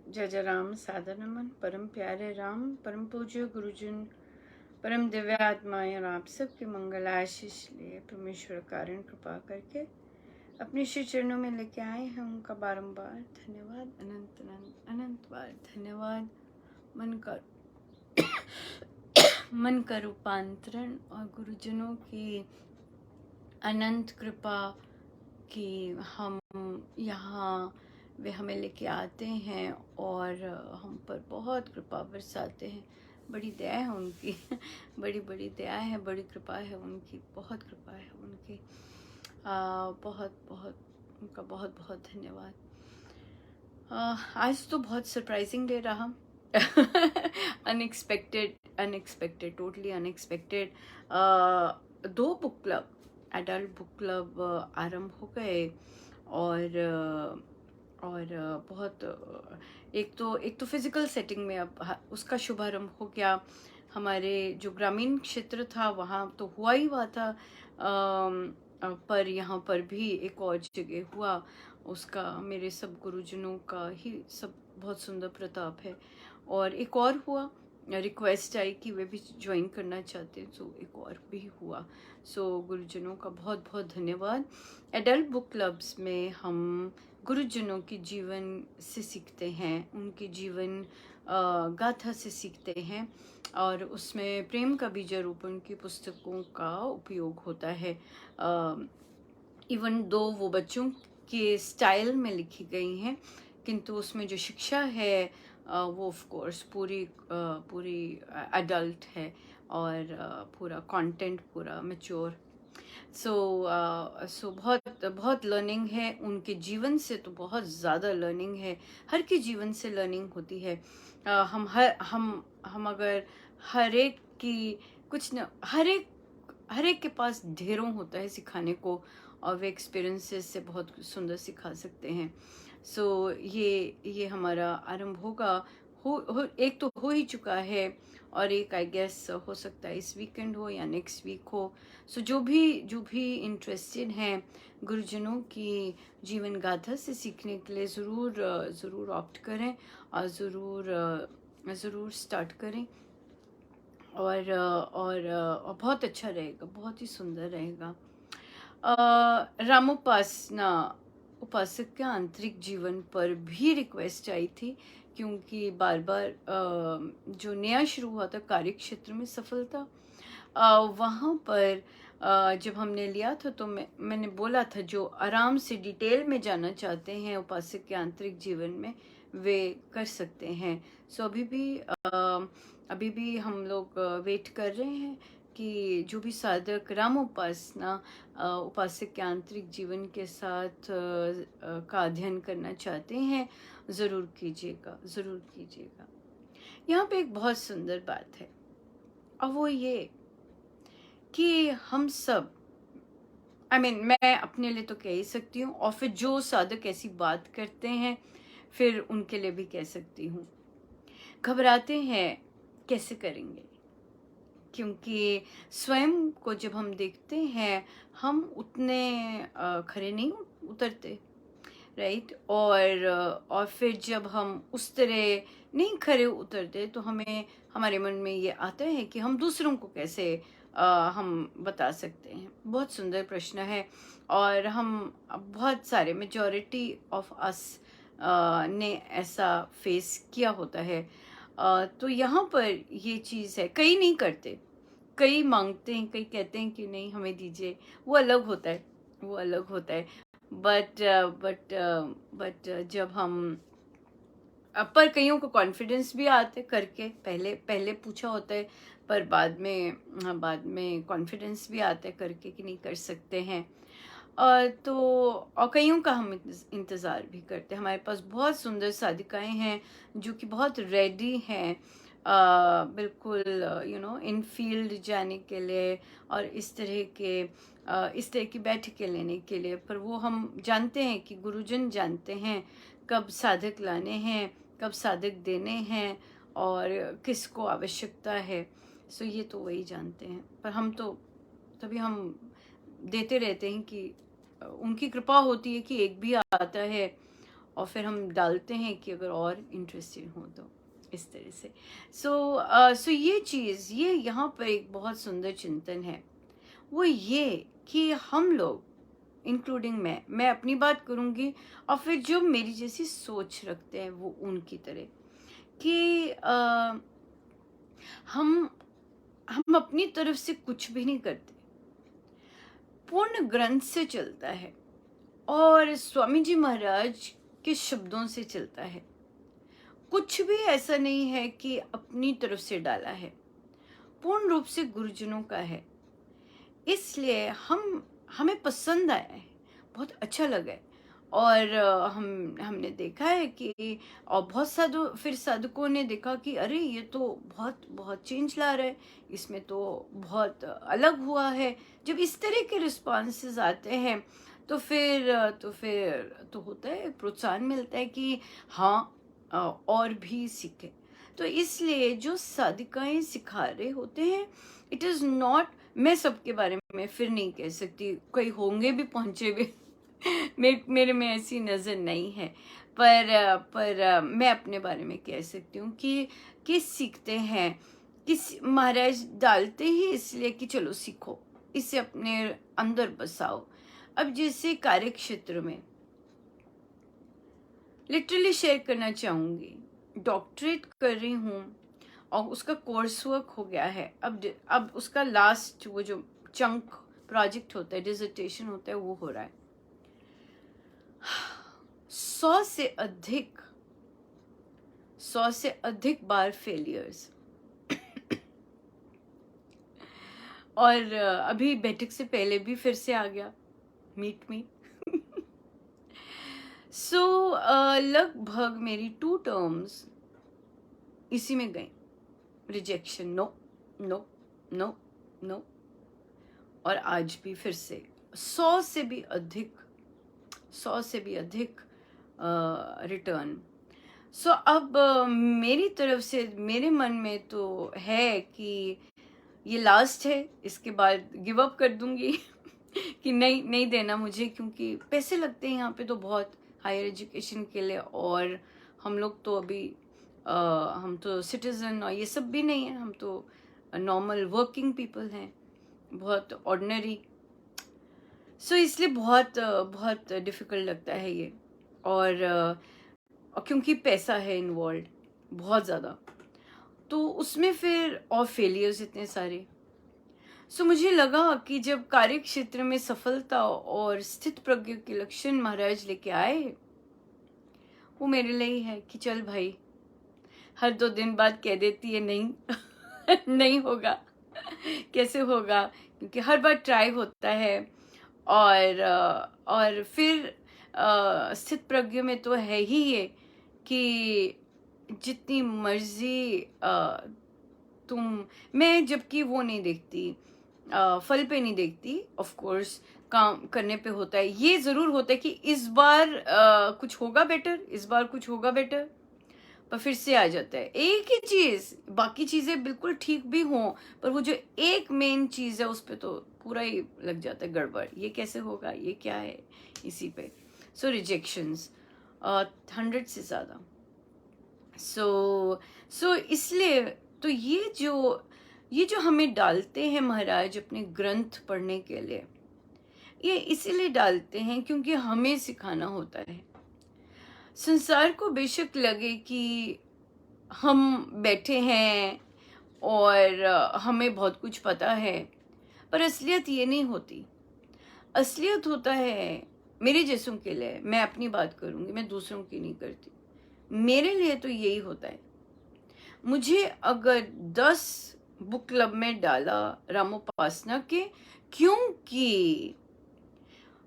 जय जय राम सादर नमन। परम प्यारे राम, परम पूज्य गुरुजन, परम दिव्य आत्माएं और आप सबके मंगल आशीष लिए परमेश्वर कारण कृपा करके अपने श्री चरणों में लेके आए हैं। उनका बारंबार धन्यवाद, अनंत अनंत अनंत बार धन्यवाद। मन का रूपांतरण और गुरुजनों की अनंत कृपा कि हम यहाँ वे हमें लेके आते हैं और हम पर बहुत कृपा बरसाते हैं। बड़ी दया है उनकी बड़ी बड़ी दया है, बड़ी कृपा है उनकी, बहुत कृपा है उनकी। बहुत बहुत उनका बहुत बहुत धन्यवाद। आज तो बहुत सरप्राइजिंग डे रहा अनएक्सपेक्टेड टोटली अनएक्सपेक्टेड। दो book club, adult book club आरंभ हो गए और बहुत एक तो फिजिकल सेटिंग में अब उसका शुभारंभ हो गया। हमारे जो ग्रामीण क्षेत्र था वहाँ तो हुआ ही हुआ था, पर यहाँ पर भी एक और जगह हुआ। उसका मेरे सब गुरुजनों का ही सब बहुत सुंदर प्रताप है। और एक और हुआ, रिक्वेस्ट आई कि वे भी ज्वाइन करना चाहते हैं, सो एक और भी हुआ। सो गुरुजनों का बहुत बहुत धन्यवाद। एडल्ट बुक क्लब्स में हम गुरुजनों के जीवन से सीखते हैं, उनके जीवन गाथा से सीखते हैं और उसमें प्रेम का बीजारोपण की पुस्तकों का उपयोग होता है। इवन दो वो बच्चों के स्टाइल में लिखी गई हैं, किंतु उसमें जो शिक्षा है वो ऑफ कोर्स पूरी एडल्ट है और पूरा कंटेंट पूरा मैच्योर। सो बहुत बहुत लर्निंग है उनके जीवन से, तो बहुत ज़्यादा लर्निंग है। हर के जीवन से लर्निंग होती है। हम अगर हर एक की कुछ न हर एक के पास ढेरों होता है सिखाने को, और वे एक्सपीरियंसेस से बहुत सुंदर सिखा सकते हैं। सो ये हमारा आरंभ होगा। एक तो हो ही चुका है और एक आई गेस हो सकता है इस वीकेंड हो या नेक्स्ट वीक हो। सो जो भी इंटरेस्टेड हैं गुरुजनों की जीवन गाथा से सीखने के लिए ज़रूर ऑप्ट करें और ज़रूर स्टार्ट करें। और बहुत अच्छा रहेगा, बहुत ही सुंदर रहेगा। रामोपासना उपासक के आंतरिक जीवन पर भी रिक्वेस्ट आई थी, क्योंकि बार बार जो नया शुरू हुआ था कार्य क्षेत्र में सफलता, वहाँ पर जब हमने लिया था तो मैंने बोला था जो आराम से डिटेल में जाना चाहते हैं उपासक के आंतरिक जीवन में वे कर सकते हैं। सो अभी भी हम लोग वेट कर रहे हैं कि जो भी साधक राम उपासना उपासक के आंतरिक जीवन के साथ का अध्ययन करना चाहते हैं, ज़रूर कीजिएगा। यहाँ पे एक बहुत सुंदर बात है और वो ये कि हम सब मैं अपने लिए तो कह ही सकती हूँ, और फिर जो साधक ऐसी बात करते हैं फिर उनके लिए भी कह सकती हूँ। घबराते हैं कैसे करेंगे, क्योंकि स्वयं को जब हम देखते हैं हम उतने खरे नहीं उतरते, राइट। और फिर जब हम उस तरह नहीं खरे उतरते तो हमें हमारे मन में ये आता है कि हम दूसरों को कैसे हम बता सकते हैं। बहुत सुंदर प्रश्न है और हम बहुत सारे मेजॉरिटी ऑफ अस ने ऐसा फेस किया होता है। तो यहाँ पर ये चीज़ है, कई नहीं करते, कई मांगते हैं, कई कहते हैं कि नहीं हमें दीजिए, वो अलग होता है, वो अलग होता है। बट जब हम पर कईयों को कॉन्फिडेंस भी आते करके, पहले पहले पूछा होता है पर बाद में कॉन्फिडेंस भी आता है करके कि नहीं कर सकते हैं। तो और कईयों का हम इंतज़ार भी करते हैं। हमारे पास बहुत सुंदर साधिकाएं हैं जो कि बहुत रेडी हैं, बिल्कुल इन फील्ड जाने के लिए और इस तरह की बैठकें लेने के लिए। पर वो हम जानते हैं कि गुरुजन जानते हैं कब साधक लाने हैं, कब साधक देने हैं और किसको आवश्यकता है। सो ये तो वही जानते हैं, पर हम तो तभी हम देते रहते हैं कि उनकी कृपा होती है कि एक भी आता है और फिर हम डालते हैं कि अगर और इंटरेस्टेड हो तो, इस तरह से। सो ये चीज़, ये यहाँ पर एक बहुत सुंदर चिंतन है, वो ये कि हम लोग, इंक्लूडिंग मैं अपनी बात करूँगी और फिर जो मेरी जैसी सोच रखते हैं वो उनकी तरह, कि हम हम अपनी तरफ से कुछ भी नहीं करते, पूर्ण ग्रंथ से चलता है और स्वामी जी महाराज के शब्दों से चलता है। कुछ भी ऐसा नहीं है कि अपनी तरफ से डाला है, पूर्ण रूप से गुरुजनों का है। इसलिए हमें पसंद आया है, बहुत अच्छा लगा है। और हमने देखा है कि, और बहुत साधकों ने देखा कि अरे ये तो बहुत बहुत चेंज ला रहा है, इसमें तो बहुत अलग हुआ है। जब इस तरह के रिस्पॉन्सेस आते हैं तो होता है, प्रोत्साहन मिलता है कि हाँ, और भी सीखे। तो इसलिए जो साधिकाएं सिखा रहे होते हैं, इट इज़ नॉट, मैं सबके बारे में फिर नहीं कह सकती, कई होंगे भी पहुंचे भी मेरे में ऐसी नज़र नहीं है, पर मैं अपने बारे में कह सकती हूँ कि सीखते हैं, कि महाराज डालते ही इसलिए कि चलो सीखो, इसे अपने अंदर बसाओ। अब जैसे कार्य क्षेत्र में लिटरली शेयर करना चाहूँगी, डॉक्टरेट कर रही हूँ और उसका कोर्स वर्क हो गया है। अब उसका लास्ट वो जो चंक प्रोजेक्ट होता है, डिसर्टेशन होता है, वो हो रहा है। 100 से अधिक बार फेलियर्स और अभी बैठक से पहले भी फिर से आ गया, मीट मी। सो लगभग मेरी 2 टर्म्स इसी में गई, rejection, no no no no, और आज भी फिर से 100 से भी अधिक रिटर्न। सो अब मेरी तरफ से, मेरे मन में तो है कि ये लास्ट है, इसके बाद गिव अप कर दूंगी कि नहीं देना मुझे, क्योंकि पैसे लगते हैं यहाँ पे तो बहुत, हायर एजुकेशन के लिए। और हम लोग तो अभी हम तो सिटीज़न और ये सब भी नहीं है, हम तो नॉर्मल वर्किंग पीपल हैं, बहुत ऑर्डिनरी। सो इसलिए बहुत डिफ़िकल्ट लगता है ये। और क्योंकि पैसा है इन्वॉल्व बहुत ज़्यादा, तो उसमें फिर और फेलियर्स इतने सारे। सो मुझे लगा कि जब कार्य क्षेत्र में सफलता और स्थित प्रज्ञ के लक्षण महाराज लेके आए, वो मेरे लिए ही है कि चल भाई, हर 2 दिन बाद कह देती है नहीं नहीं होगा, कैसे होगा, क्योंकि हर बार ट्राई होता है। और फिर स्थित प्रज्ञ में तो है ही ये कि जितनी मर्जी मैं जबकि वो नहीं देखती, फल पे नहीं देखती, ऑफ कोर्स काम करने पे होता है। ये ज़रूर होता है कि इस बार कुछ होगा बेटर, इस बार कुछ होगा बेटर, पर फिर से आ जाता है एक ही चीज़। बाकी चीज़ें बिल्कुल ठीक भी हों, पर वो जो एक मेन चीज़ है उस पर तो पूरा ही लग जाता है गड़बड़, ये कैसे होगा, ये क्या है, इसी पे। सो रिजेक्शंस 100 से ज़्यादा। सो इसलिए तो ये जो हमें डालते हैं महाराज अपने ग्रंथ पढ़ने के लिए, ये इसीलिए डालते हैं क्योंकि हमें सिखाना होता है। संसार को बेशक लगे कि हम बैठे हैं और हमें बहुत कुछ पता है, पर असलियत ये नहीं होती। असलियत होता है मेरे जैसों के लिए, मैं अपनी बात करूँगी, मैं दूसरों की नहीं करती, मेरे लिए तो यही होता है। मुझे अगर 10 बुक क्लब में डाला रामोपासना के, क्योंकि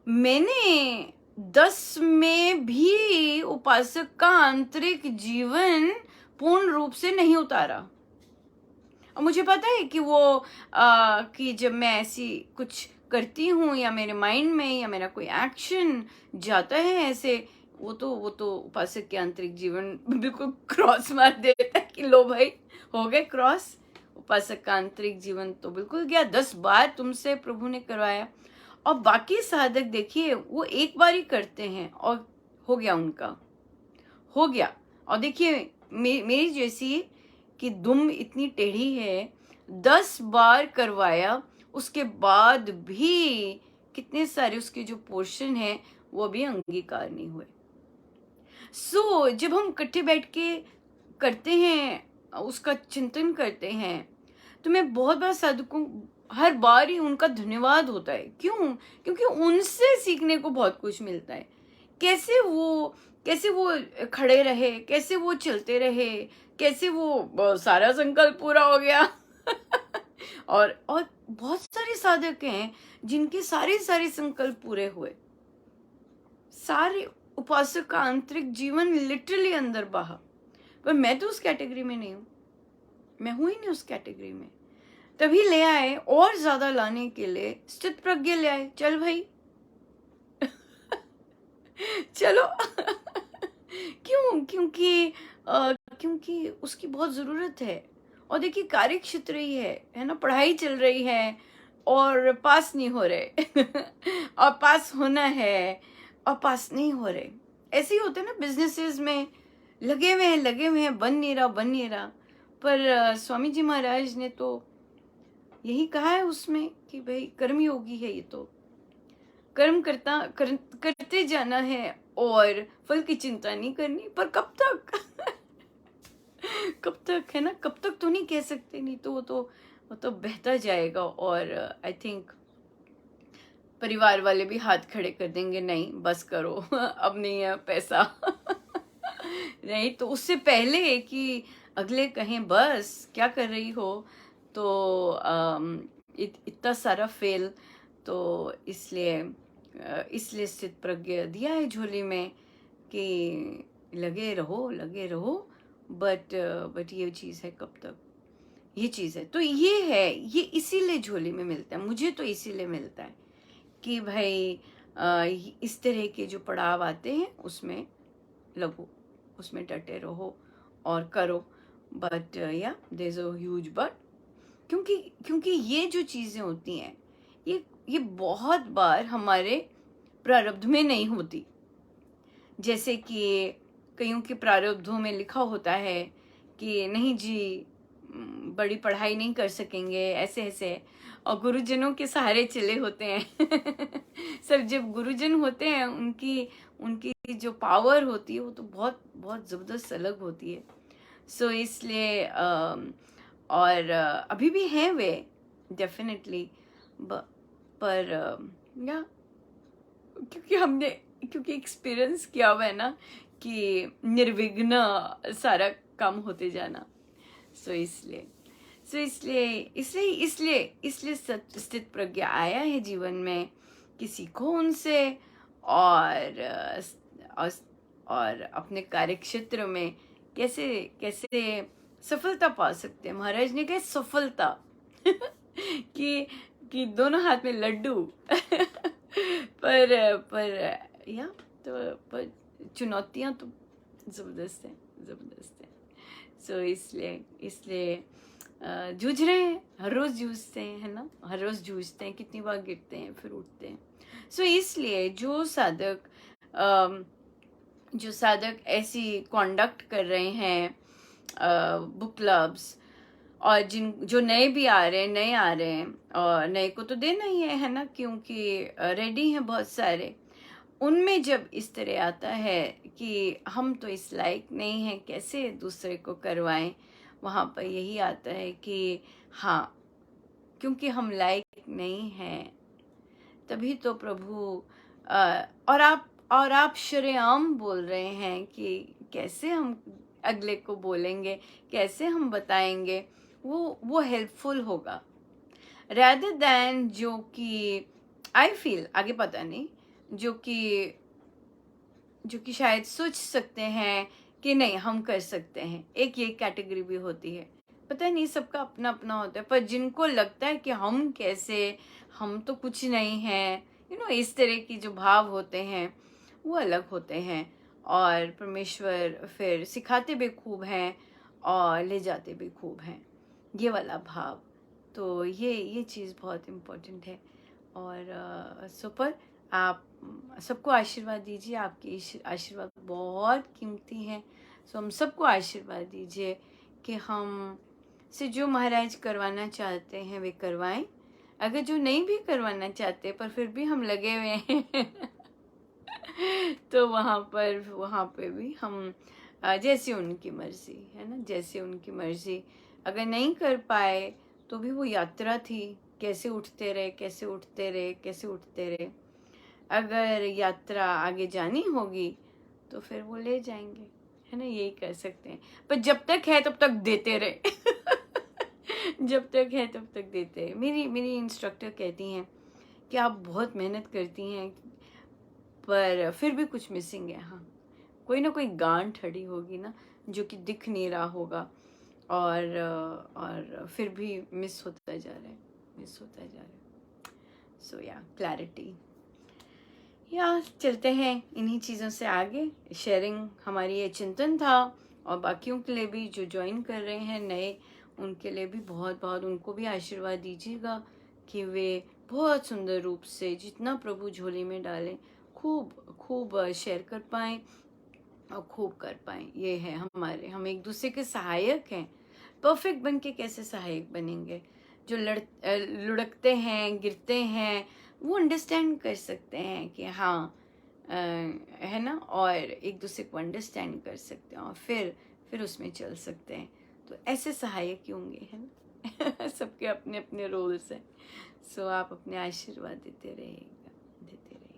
मैंने 10 में भी उपासक का आंतरिक जीवन पूर्ण रूप से नहीं उतारा। और मुझे पता है कि कि जब मैं ऐसी कुछ करती हूँ या मेरे माइंड में या मेरा कोई एक्शन जाता है ऐसे, वो तो उपासक के आंतरिक जीवन बिल्कुल क्रॉस मार देता है कि लो भाई, हो गए क्रॉस, उपासक का आंतरिक जीवन तो बिल्कुल गया। 10 बार तुमसे प्रभु ने करवाया, और बाकी साधक देखिए वो एक बार ही करते हैं और हो गया उनका, हो गया। और देखिए मेरी जैसी कि दुम इतनी टेढ़ी है, 10 बार करवाया, उसके बाद भी कितने सारे उसके जो पोर्शन हैं वो भी अंगीकार नहीं हुए। जब हम इकट्ठे बैठ के करते हैं, उसका चिंतन करते हैं, तो मैं बहुत बार साधकों, हर बार ही उनका धन्यवाद होता है। क्यों? क्योंकि उनसे सीखने को बहुत कुछ मिलता है। कैसे वो खड़े रहे, कैसे वो चलते रहे, कैसे वो सारा संकल्प पूरा हो गया। और बहुत सारे साधक हैं जिनके सारे संकल्प पूरे हुए। सारे उपासक का आंतरिक जीवन लिटरली अंदर बहा। पर मैं तो उस कैटेगरी में नहीं हूँ, मैं हूं ही नहीं उस कैटेगरी में। तभी ले आए, और ज्यादा लाने के लिए स्थित प्रज्ञ ले आए। चल भाई चलो। क्यों? क्योंकि उसकी बहुत जरूरत है। और देखिए कार्य क्षेत्र ही है ना, पढ़ाई चल रही है और पास नहीं हो रहे। और पास होना है और पास नहीं हो रहे। ऐसे ही होते हैं ना बिजनेसेस में, लगे हुए हैं, बन नहीं रहा। पर स्वामी जी महाराज ने तो यही कहा है उसमें कि भाई कर्मयोगी है ये तो, कर्म करते जाना है और फल की चिंता नहीं करनी। पर कब तक? कब तक, है ना? कब तक तो नहीं कह सकते, नहीं तो वो तो बहता जाएगा। और आई थिंक परिवार वाले भी हाथ खड़े कर देंगे, नहीं बस करो। अब नहीं है पैसा। नहीं तो उससे पहले कि अगले कहें बस क्या कर रही हो, तो इतना सारा फेल। तो इसलिए स्थित प्रज्ञ दिया है झोली में कि लगे रहो। बट ये चीज़ है कब तक, ये चीज़ है। तो ये है, ये इसीलिए झोली में मिलता है, मुझे तो इसीलिए मिलता है कि भाई इस तरह के जो पड़ाव आते हैं उसमें लगो, उसमें डटे रहो और करो। But yeah there is a huge but, क्योंकि ये जो चीज़ें होती हैं, ये बहुत बार हमारे प्रारब्ध में नहीं होती। जैसे कि कईयों के प्रारब्धों में लिखा होता है कि नहीं जी, बड़ी पढ़ाई नहीं कर सकेंगे, ऐसे ऐसे। और गुरुजनों के सहारे चले होते हैं। सब जब गुरुजन होते हैं, उनकी उनकी जो पावर होती है वो तो बहुत बहुत ज़बरदस्त अलग होती है। इसलिए और अभी भी हैं वे डेफिनेटली। पर या क्योंकि एक्सपीरियंस किया हुआ है ना कि निर्विघ्न सारा काम होते जाना। इसलिए स्थित प्रज्ञा आया है जीवन में कि सीखो उनसे। और और, और अपने कार्य क्षेत्र में कैसे कैसे सफलता पा सकते हैं। महाराज ने कहा सफलता। कि दोनों हाथ में लड्डू। पर या तो पर चुनौतियां तो जबरदस्त है। इसलिए जूझ रहे हैं, हर रोज जूझते हैं, है ना, हर रोज जूझते हैं, कितनी बार गिरते हैं फिर उठते हैं। इसलिए जो साधक ऐसी कॉन्डक्ट कर रहे हैं बुक क्लब्स, और जो नए भी आ रहे हैं, और नए को तो देना ही है ना, क्योंकि रेडी हैं बहुत सारे। उनमें जब इस तरह आता है कि हम तो इस लायक नहीं हैं, कैसे दूसरे को करवाएं, वहाँ पर यही आता है कि हाँ, क्योंकि हम लायक नहीं हैं, तभी तो प्रभु और आप शुरेआम बोल रहे हैं कि कैसे हम अगले को बोलेंगे, कैसे हम बताएंगे, वो हेल्पफुल होगा rather than जो कि आई फील आगे पता नहीं, जो कि शायद सोच सकते हैं कि नहीं हम कर सकते हैं। एक ये कैटेगरी भी होती है, पता नहीं, सबका अपना अपना होता है। पर जिनको लगता है कि हम तो कुछ नहीं हैं, इस तरह की जो भाव होते हैं वो अलग होते हैं। और परमेश्वर फिर सिखाते भी खूब हैं और ले जाते भी खूब हैं, ये वाला भाव। तो ये चीज़ बहुत इम्पोर्टेंट है। और पर आप सबको आशीर्वाद दीजिए, आपके आशीर्वाद बहुत कीमती हैं। सो हम सबको आशीर्वाद दीजिए कि हम से जो महाराज करवाना चाहते हैं वे करवाएं, अगर जो नहीं भी करवाना चाहते पर फिर भी हम लगे हुए हैं तो वहाँ पे भी हम जैसे उनकी मर्जी है ना, जैसे उनकी मर्जी। अगर नहीं कर पाए तो भी वो यात्रा थी, कैसे उठते रहे, कैसे उठते रहे, कैसे उठते रहे। अगर यात्रा आगे जानी होगी तो फिर वो ले जाएंगे, है ना, यही कर सकते हैं। पर जब तक है तब तक देते रहे जब तक है तब तक देते रहे। मेरी मेरी इंस्ट्रक्टर कहती हैं कि आप बहुत मेहनत करती हैं पर फिर भी कुछ मिसिंग है। हाँ, कोई ना कोई गांठ अड़ी होगी ना, जो कि दिख नहीं रहा होगा, और फिर भी मिस होता जा रहा है, मिस होता जा रहा है। सो या क्लैरिटी, या चलते हैं इन्हीं चीज़ों से आगे। शेयरिंग हमारी ये चिंतन था, और बाकियों के लिए भी जो ज्वाइन कर रहे हैं नए, उनके लिए भी बहुत बहुत उनको भी आशीर्वाद दीजिएगा कि वे बहुत सुंदर रूप से जितना प्रभु झोली में डालें खूब खूब शेयर कर पाएँ और खूब कर पाएँ। ये है हम एक दूसरे के सहायक हैं। परफेक्ट बन के कैसे सहायक बनेंगे? जो लुढ़कते हैं, गिरते हैं, वो अंडरस्टैंड कर सकते हैं कि हाँ, है ना, और एक दूसरे को अंडरस्टैंड कर सकते हैं और फिर उसमें चल सकते हैं। तो ऐसे सहायक ही होंगे, है ना सबके अपने अपने रोल्स हैं। सो आप अपने आशीर्वाद देते रहिएगा, देते रहिएगा।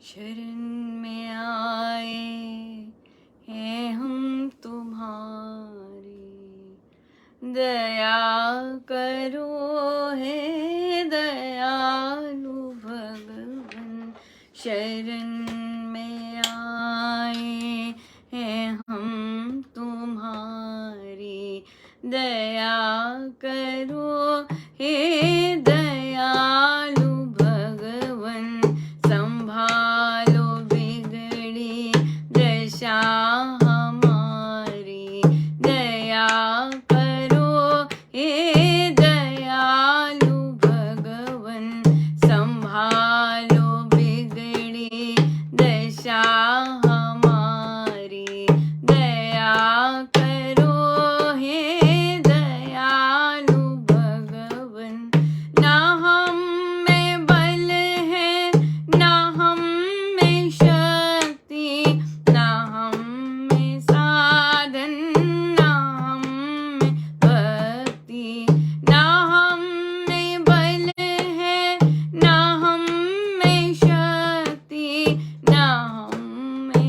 शरण में आए हैं हम तुम्हारी, दया करो हे दयालु भगवन। शरण में आए हैं हम तुम्हारी, दया करो हे दयालु भगवन। संभालो बिगड़ी दशा हमारी, दया करो हे दयालु भगवन। संभालो बिगड़ी दशा हमारी, दया करो हे दयालु भगवन। ना हम में बल है, ना हम में शक्ति, ना हम में साधन, ना हम में भक्ति। ना हम में बल है, ना हम में शक्ति, ना हम में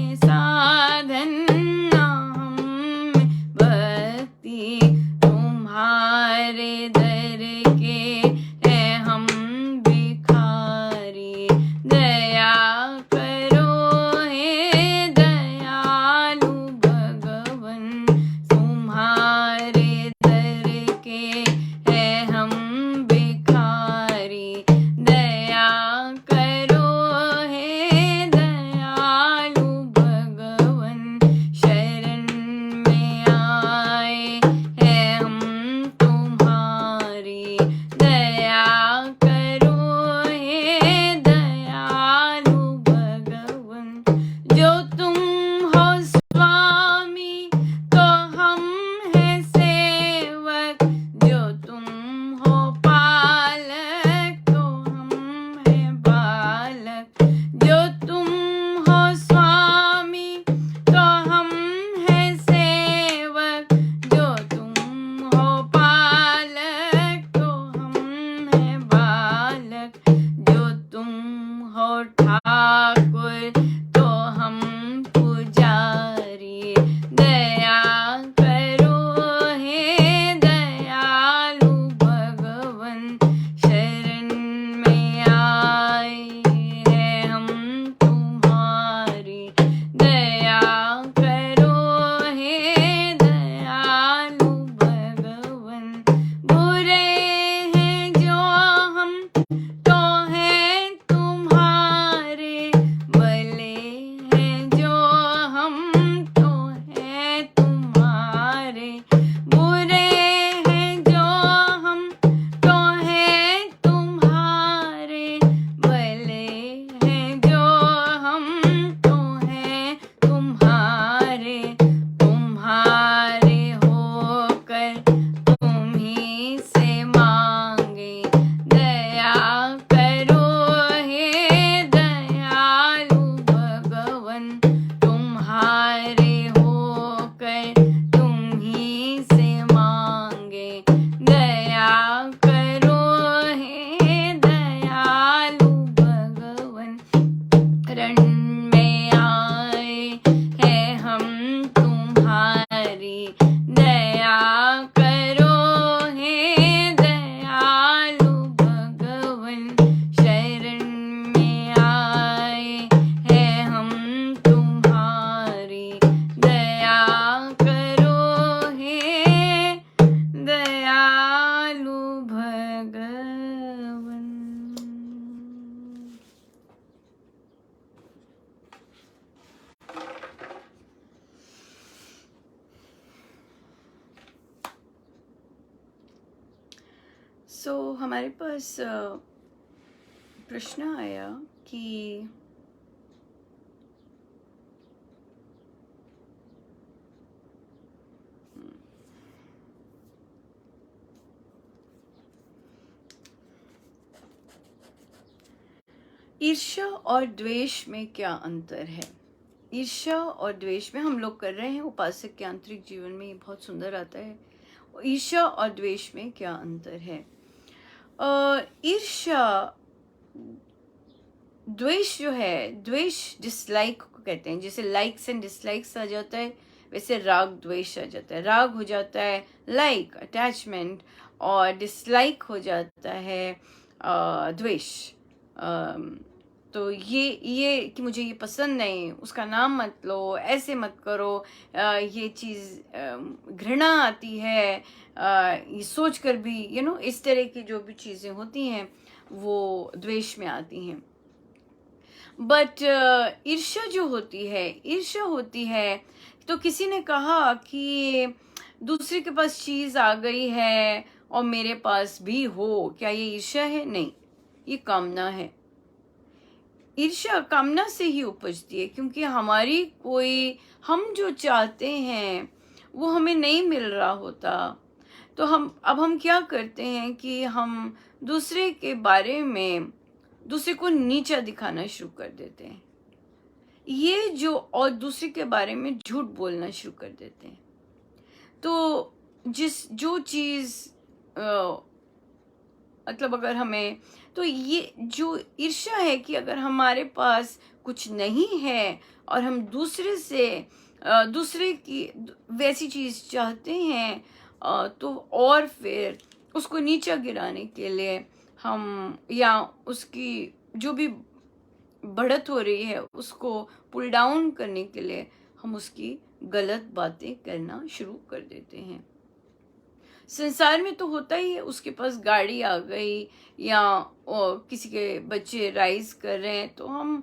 सो हमारे पास प्रश्न आया कि ईर्ष्या और द्वेष में क्या अंतर है। ईर्ष्या और द्वेष में हम लोग कर रहे हैं उपासक के आंतरिक जीवन में, ये बहुत सुंदर आता है। ईर्ष्या और द्वेष में क्या अंतर है। ईर्ष्या, द्वेष जो है, द्वेष डिसलाइक को कहते हैं। जैसे लाइक्स एंड डिसलाइक्स आ जाता है, वैसे राग द्वेष आ जाता है। राग हो जाता है लाइक अटैचमेंट, और डिसलाइक हो जाता है द्वेष। तो ये कि मुझे ये पसंद नहीं, उसका नाम मत लो, ऐसे मत करो, ये चीज़ घृणा आती है, ये सोच कर भी इस तरह की जो भी चीज़ें होती हैं वो द्वेष में आती हैं। बट ईर्ष्या जो होती है, ईर्ष्या होती है तो किसी ने कहा कि दूसरे के पास चीज़ आ गई है और मेरे पास भी हो, क्या ये ईर्ष्या है? नहीं, ये कामना है। ईर्ष्या कामना से ही उपजती है, क्योंकि हम जो चाहते हैं वो हमें नहीं मिल रहा होता। तो हम क्या करते हैं कि हम दूसरे के बारे में दूसरे को नीचा दिखाना शुरू कर देते हैं, और दूसरे के बारे में झूठ बोलना शुरू कर देते हैं। तो जो चीज़ मतलब अगर हमें, तो ये जो ईर्ष्या है कि अगर हमारे पास कुछ नहीं है और हम दूसरे की वैसी चीज़ चाहते हैं, तो और फिर उसको नीचा गिराने के लिए हम, या उसकी जो भी बढ़त हो रही है उसको पुल डाउन करने के लिए हम उसकी गलत बातें करना शुरू कर देते हैं। संसार में तो होता ही है, उसके पास गाड़ी आ गई या किसी के बच्चे राइज कर रहे हैं, तो हम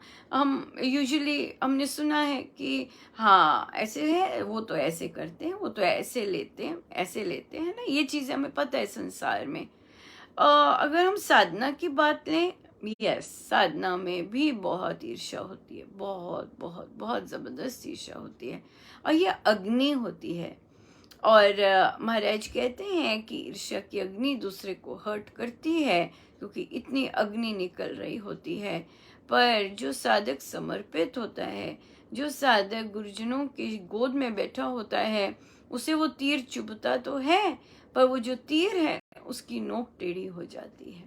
यूजुअली हमने सुना है कि हाँ ऐसे है, वो तो ऐसे करते हैं, वो तो ऐसे लेते हैं ना, ये चीज़ें हमें पता है संसार में। अगर हम साधना की बात लें, यस, साधना में भी बहुत ईर्ष्या होती है, बहुत बहुत बहुत ज़बरदस्त ईर्ष्या होती है, और ये अग्नि होती है। और महाराज कहते हैं कि ईर्ष्या की अग्नि दूसरे को हर्ट करती है, क्योंकि इतनी अग्नि निकल रही होती है। पर जो साधक समर्पित होता है, जो साधक गुरुजनों की गोद में बैठा होता है, उसे वो तीर चुभता तो है, पर वो जो तीर है उसकी नोक टेढ़ी हो जाती है।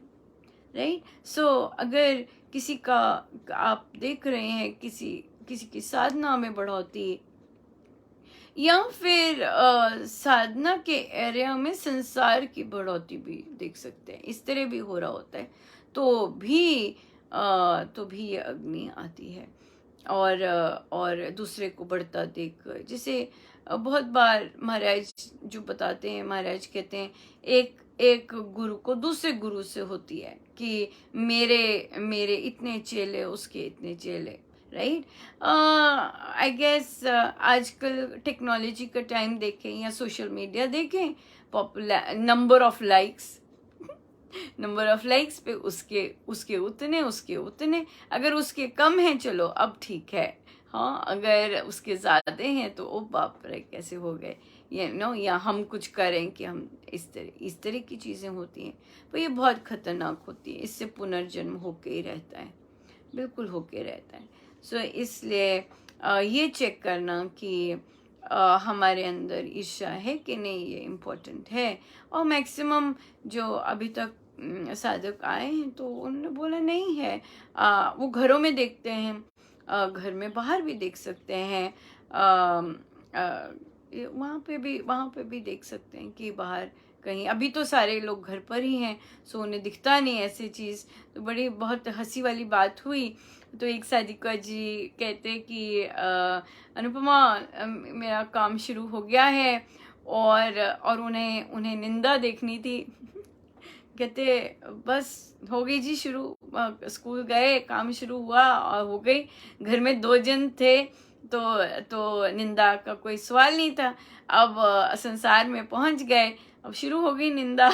राइट? सो अगर किसी का, आप देख रहे हैं किसी की साधना में बढ़ोतरी, या फिर साधना के एरिया में संसार की बढ़ोतरी भी देख सकते हैं, इस तरह भी हो रहा होता है, तो भी ये अग्नि आती है। और दूसरे को बढ़ता देख, जैसे बहुत बार महाराज जो बताते हैं, महाराज कहते हैं एक गुरु को दूसरे गुरु से होती है कि मेरे इतने चेले, उसके इतने चेले। राइट? आई गेस आजकल टेक्नोलॉजी का टाइम देखें या सोशल मीडिया देखें, पॉपुलर नंबर ऑफ लाइक्स पे उसके उतने, अगर उसके कम हैं चलो अब ठीक है, हाँ, अगर उसके ज़्यादा हैं तो ओ बाप रे कैसे हो गए, या हम कुछ करें कि हम इस तरह की चीज़ें होती हैं। तो ये बहुत खतरनाक होती है, इससे पुनर्जन्म होके ही रहता है, बिल्कुल होके रहता है। सो इसलिए ये चेक करना कि हमारे अंदर ईर्ष्या है कि नहीं, ये इम्पोर्टेंट है। और मैक्सिमम जो अभी तक साधक आए हैं तो उन्होंने बोला नहीं है। वो घरों में देखते हैं, घर में बाहर भी देख सकते हैं, वहाँ पे भी देख सकते हैं कि बाहर कहीं, अभी तो सारे लोग घर पर ही हैं, सो उन्हें दिखता नहीं ऐसी चीज़। तो बड़ी बहुत हंसी वाली बात हुई, तो एक साधिका जी कहते कि अनुपमा, मेरा काम शुरू हो गया है और उन्हें निंदा देखनी थी। कहते बस हो गई जी शुरू, स्कूल गए, काम शुरू हुआ और हो गई। घर में 2 जन थे तो निंदा का कोई सवाल नहीं था। अब संसार में पहुंच गए, अब शुरू हो गई निंदा।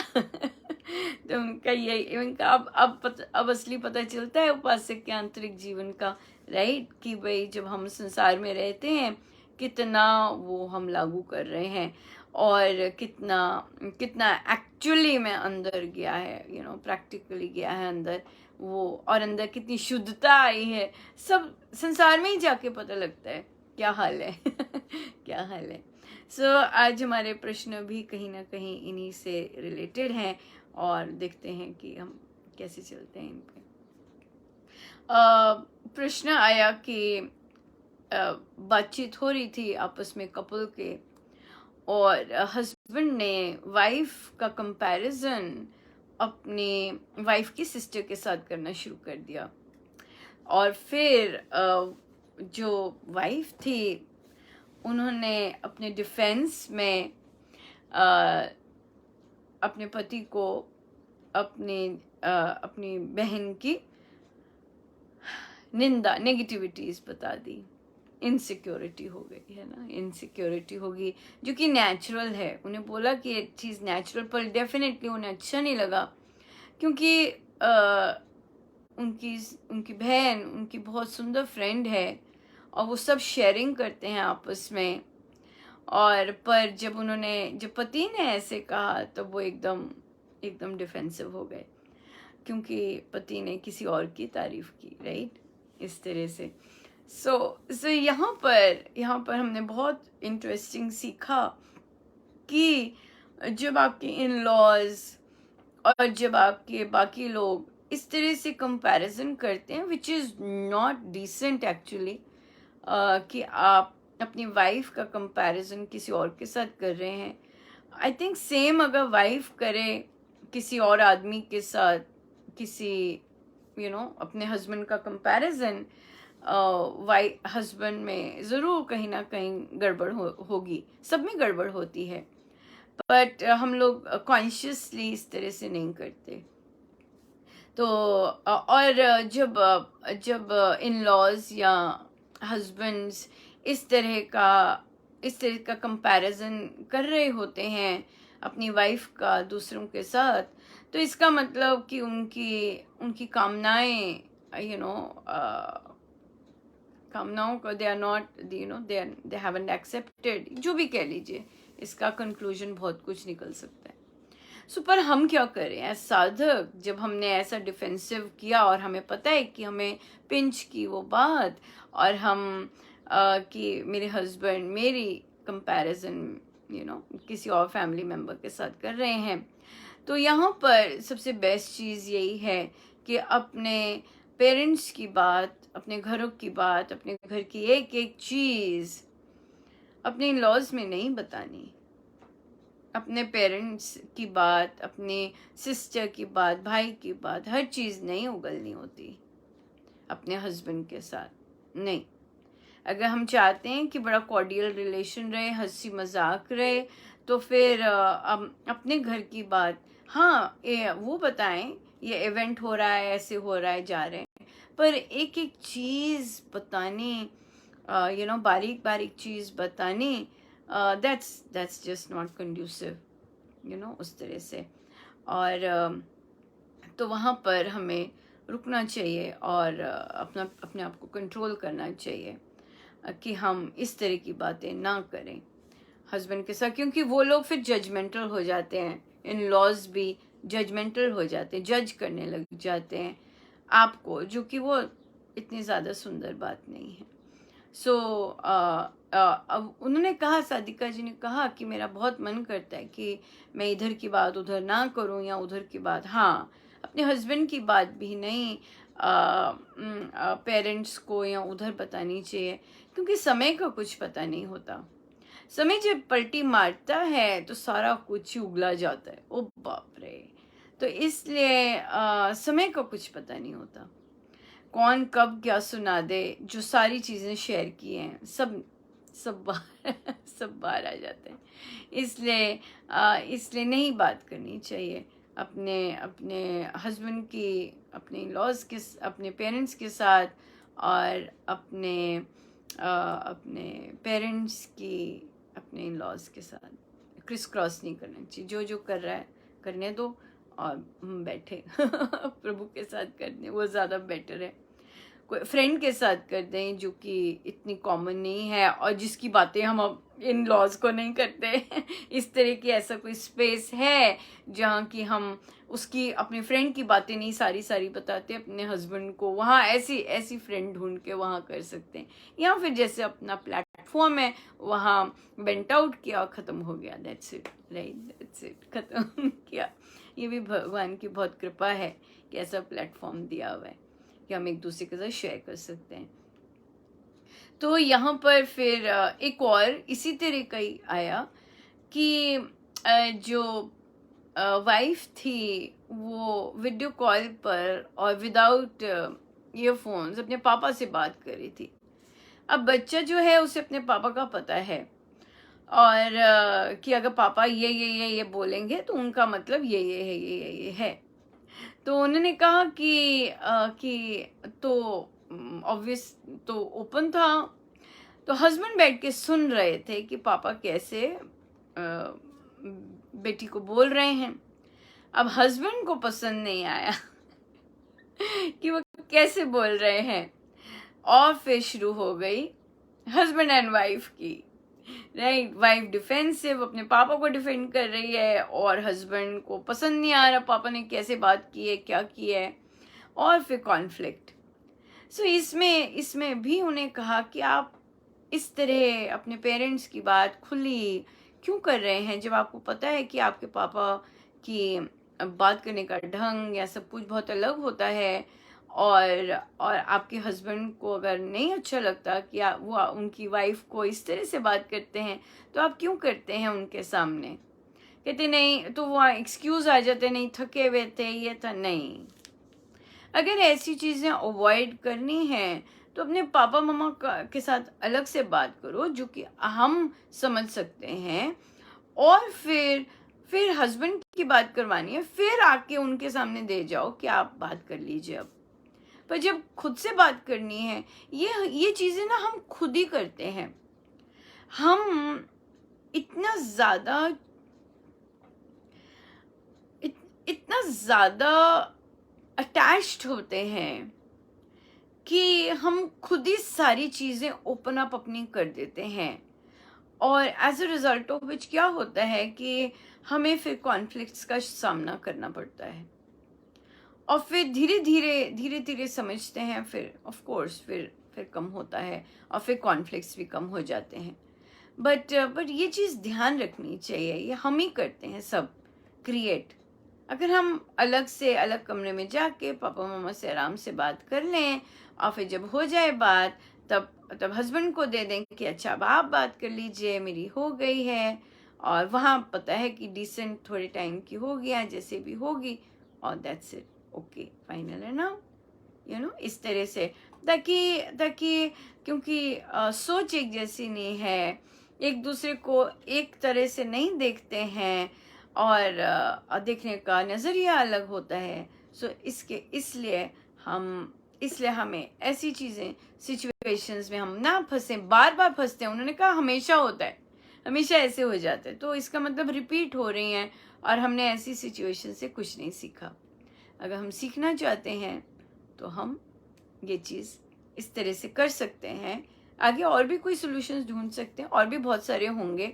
तो उनका यही, उनका अब असली पता चलता है उपासक के आंतरिक जीवन का, राइट, कि भाई जब हम संसार में रहते हैं कितना वो हम लागू कर रहे हैं, और कितना कितना एक्चुअली में अंदर गया है, प्रैक्टिकली गया है अंदर वो, और अंदर कितनी शुद्धता आई है, सब संसार में ही जाके पता लगता है। क्या हाल है क्या हाल है। सो आज हमारे प्रश्न भी कहीं ना कहीं इन्हीं से रिलेटेड हैं, और देखते हैं कि हम कैसे चलते हैं इन पे। प्रश्न आया कि बातचीत हो रही थी आपस में कपल के, और हस्बैंड ने वाइफ का कंपैरिजन अपनी वाइफ की सिस्टर के साथ करना शुरू कर दिया, और फिर जो वाइफ थी उन्होंने अपने डिफेंस में अपने पति को अपनी बहन की निंदा, नेगेटिविटीज बता दी। इनसिक्योरिटी हो गई है ना, इनसिक्योरिटी होगी जो कि नेचुरल है। उन्हें बोला कि ये चीज़ नेचुरल, पर डेफिनेटली उन्हें अच्छा नहीं लगा, क्योंकि उनकी उनकी बहन उनकी बहुत सुंदर फ्रेंड है, और वो सब शेयरिंग करते हैं आपस में। और पर जब पति ने ऐसे कहा तो वो एकदम एकदम डिफेंसिव हो गए, क्योंकि पति ने किसी और की तारीफ की, राइट, इस तरह से। सो यहाँ पर हमने बहुत इंटरेस्टिंग सीखा कि जब आपके इन लॉज और जब आपके बाकी लोग इस तरह से कंपैरिजन करते हैं, which is not decent actually, कि आप अपनी वाइफ का कंपैरिजन किसी और के साथ कर रहे हैं। आई थिंक सेम अगर वाइफ करे किसी और आदमी के साथ, किसी अपने हस्बैंड का कंपैरिजन, हस्बैंड में ज़रूर कहीं ना कहीं गड़बड़ होगी, सब में गड़बड़ होती है, बट हम लोग कॉन्शियसली इस तरह से नहीं करते। तो और जब इन लॉज या हस्बैंड्स इस तरह का कंपैरिजन कर रहे होते हैं अपनी वाइफ का दूसरों के साथ, तो इसका मतलब कि उनकी कामनाएं, कामनाओं को they are not, they haven't accepted, जो भी कह लीजिए, इसका कंक्लूजन बहुत कुछ निकल सकता है। पर हम क्या करें एज साधक, जब हमने ऐसा डिफेंसिव किया और हमें पता है कि हमें पिंच की वो बात, और हम कि मेरे हस्बैंड मेरी कंपैरिजन किसी और फैमिली मेम्बर के साथ कर रहे हैं, तो यहाँ पर सबसे बेस्ट चीज़ यही है कि अपने पेरेंट्स की बात, अपने घरों की बात, अपने घर की एक एक चीज़ अपने इन लॉज में नहीं बतानी। अपने पेरेंट्स की बात, अपने सिस्टर की बात, भाई की बात, हर चीज़ नहीं उगलनी होती अपने हस्बैंड के साथ, नहीं। अगर हम चाहते हैं कि बड़ा कॉर्डियल रिलेशन रहे, हंसी मजाक रहे, तो फिर अपने घर की बात, हाँ, वो बताएं ये इवेंट हो रहा है, ऐसे हो रहा है, जा रहे हैं, पर एक एक चीज़ बतानी, बारीक बारीक चीज़ बतानी, that's just not conducive, उस तरह से। और तो वहाँ पर हमें रुकना चाहिए, और अपने आप को कंट्रोल करना चाहिए कि हम इस तरह की बातें ना करें हस्बैंड के साथ, क्योंकि वो लोग फिर जजमेंटल हो जाते हैं, इन लॉज भी जजमेंटल हो जाते हैं, जज करने लग जाते हैं आपको, जो कि वो इतनी ज़्यादा सुंदर बात नहीं है। अब उन्होंने कहा, सादिका जी ने कहा कि मेरा बहुत मन करता है कि मैं इधर की बात उधर ना करूं, या उधर की बात, हाँ, अपने हस्बैंड की बात भी नहीं पेरेंट्स को या उधर बतानी चाहिए, क्योंकि समय का कुछ पता नहीं होता। समय जब पलटी मारता है तो सारा कुछ ही उगला जाता है, ओ बाप रे। तो इसलिए समय का कुछ पता नहीं होता, कौन कब क्या सुना दे, जो सारी चीज़ें शेयर की हैं सब बाहर सब बाहर आ जाते हैं। इसलिए नहीं बात करनी चाहिए अपने अपने हस्बैंड की, अपने लॉज के, अपने पेरेंट्स के साथ, और अपने पेरेंट्स की अपने लॉज के साथ क्रिस क्रॉस नहीं करना चाहिए। जो कर रहा है करने दो, और हम बैठे प्रभु के साथ करने, वो ज़्यादा बेटर है। कोई फ्रेंड के साथ कर दें जो कि इतनी कॉमन नहीं है और जिसकी बातें हम अब इन लॉज को नहीं करते इस तरह की ऐसा कोई स्पेस है जहाँ कि हम उसकी अपने फ्रेंड की बातें नहीं सारी सारी बताते अपने हस्बैंड को, वहाँ ऐसी ऐसी फ्रेंड ढूंढ के वहाँ कर सकते हैं। या फिर जैसे अपना प्लेटफॉर्म है वहाँ वेंट आउट किया, ख़त्म हो गया, that's it, right, that's it, ख़त्म किया। ये भी भगवान की बहुत कृपा है कि ऐसा प्लेटफॉर्म दिया हुआ है कि हम एक दूसरे के साथ शेयर कर सकते हैं। तो यहाँ पर फिर एक और इसी तरह का ही आया कि जो वाइफ थी वो वीडियो कॉल पर और विदाउट ईयरफोन्स अपने पापा से बात कर रही थी। अब बच्चा जो है उसे अपने पापा का पता है और कि अगर पापा ये बोलेंगे तो उनका मतलब ये है, ये है। तो उन्होंने कहा कि तो ऑब्वियस तो ओपन था, तो हस्बैंड बैठ के सुन रहे थे कि पापा कैसे बेटी को बोल रहे हैं। अब हस्बैंड को पसंद नहीं आया कि वो कैसे बोल रहे हैं और फिर शुरू हो गई हस्बैंड एंड वाइफ की, राइट। वाइफ डिफेंसिव अपने पापा को डिफेंड कर रही है और हस्बैंड को पसंद नहीं आ रहा पापा ने कैसे बात की है, क्या की है, और फिर कॉन्फ्लिक्ट। सो इसमें भी उन्हें कहा कि आप इस तरह अपने पेरेंट्स की बात खुली क्यों कर रहे हैं जब आपको पता है कि आपके पापा की बात करने का ढंग या सब कुछ बहुत अलग होता है और आपके हस्बैंड को अगर नहीं अच्छा लगता कि वो उनकी वाइफ को इस तरह से बात करते हैं तो आप क्यों करते हैं उनके सामने। कहते नहीं, तो वो एक्सक्यूज आ जाते, नहीं थके हुए थे, ये था। नहीं, अगर ऐसी चीज़ें अवॉइड करनी है तो अपने पापा मम्मा के साथ अलग से बात करो जो कि हम समझ सकते हैं, और फिर हस्बैंड की बात करवानी है फिर आके उनके सामने दे जाओ कि आप बात कर लीजिए अब। पर जब खुद से बात करनी है, ये चीज़ें ना हम खुद ही करते हैं। हम इतना ज़्यादा इतना ज़्यादा अटैच्ड होते हैं कि हम खुद ही सारी चीज़ें ओपन अप अपनी कर देते हैं, और as a result of which क्या होता है कि हमें फिर कॉन्फ्लिक्ट्स का सामना करना पड़ता है, और फिर धीरे धीरे समझते हैं, फिर ऑफ कोर्स फिर कम होता है और फिर कॉन्फ्लिक्ट्स भी कम हो जाते हैं। बट ये चीज़ ध्यान रखनी चाहिए, ये हम ही करते हैं सब क्रिएट। अगर हम अलग से अलग कमरे में जाके पापा मम्मा से आराम से बात कर लें और फिर जब हो जाए बात तब हस्बैंड को दे दें कि अच्छा अब आप बात कर लीजिए, मेरी हो गई है, और वहाँ पता है कि डिसेंट थोड़े टाइम की हो गया जैसे भी होगी, और दैट्स इट, ओके, फाइनल है ना, इस तरह से, ताकि क्योंकि सोच एक जैसी नहीं है, एक दूसरे को एक तरह से नहीं देखते हैं, और देखने का नज़रिया अलग होता है। सो इसलिए हमें ऐसी चीज़ें सिचुएशंस में हम ना फंसे, बार बार फंसते हैं। उन्होंने कहा हमेशा होता है, हमेशा ऐसे हो जाता है, तो इसका मतलब रिपीट हो रही हैं और हमने ऐसी सिचुएशन से कुछ नहीं सीखा। अगर हम सीखना चाहते हैं तो हम ये चीज़ इस तरह से कर सकते हैं। आगे और भी कोई सॉल्यूशंस ढूंढ सकते हैं, और भी बहुत सारे होंगे,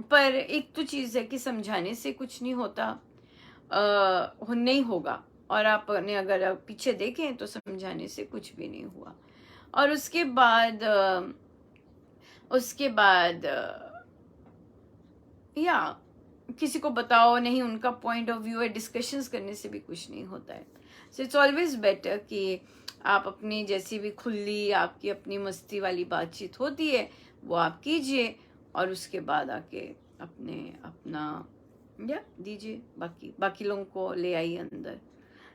पर एक तो चीज़ है कि समझाने से कुछ नहीं होता, नहीं होगा, और आपने अगर पीछे देखें तो समझाने से कुछ भी नहीं हुआ। और उसके बाद या किसी को बताओ नहीं, उनका पॉइंट ऑफ व्यू है, डिस्कशंस करने से भी कुछ नहीं होता है। सो इट्स ऑलवेज बेटर कि आप अपनी जैसी भी खुली आपकी अपनी मस्ती वाली बातचीत होती है वो आप कीजिए, और उसके बाद आके अपना या दीजिए, बाकी लोगों को ले आइए अंदर।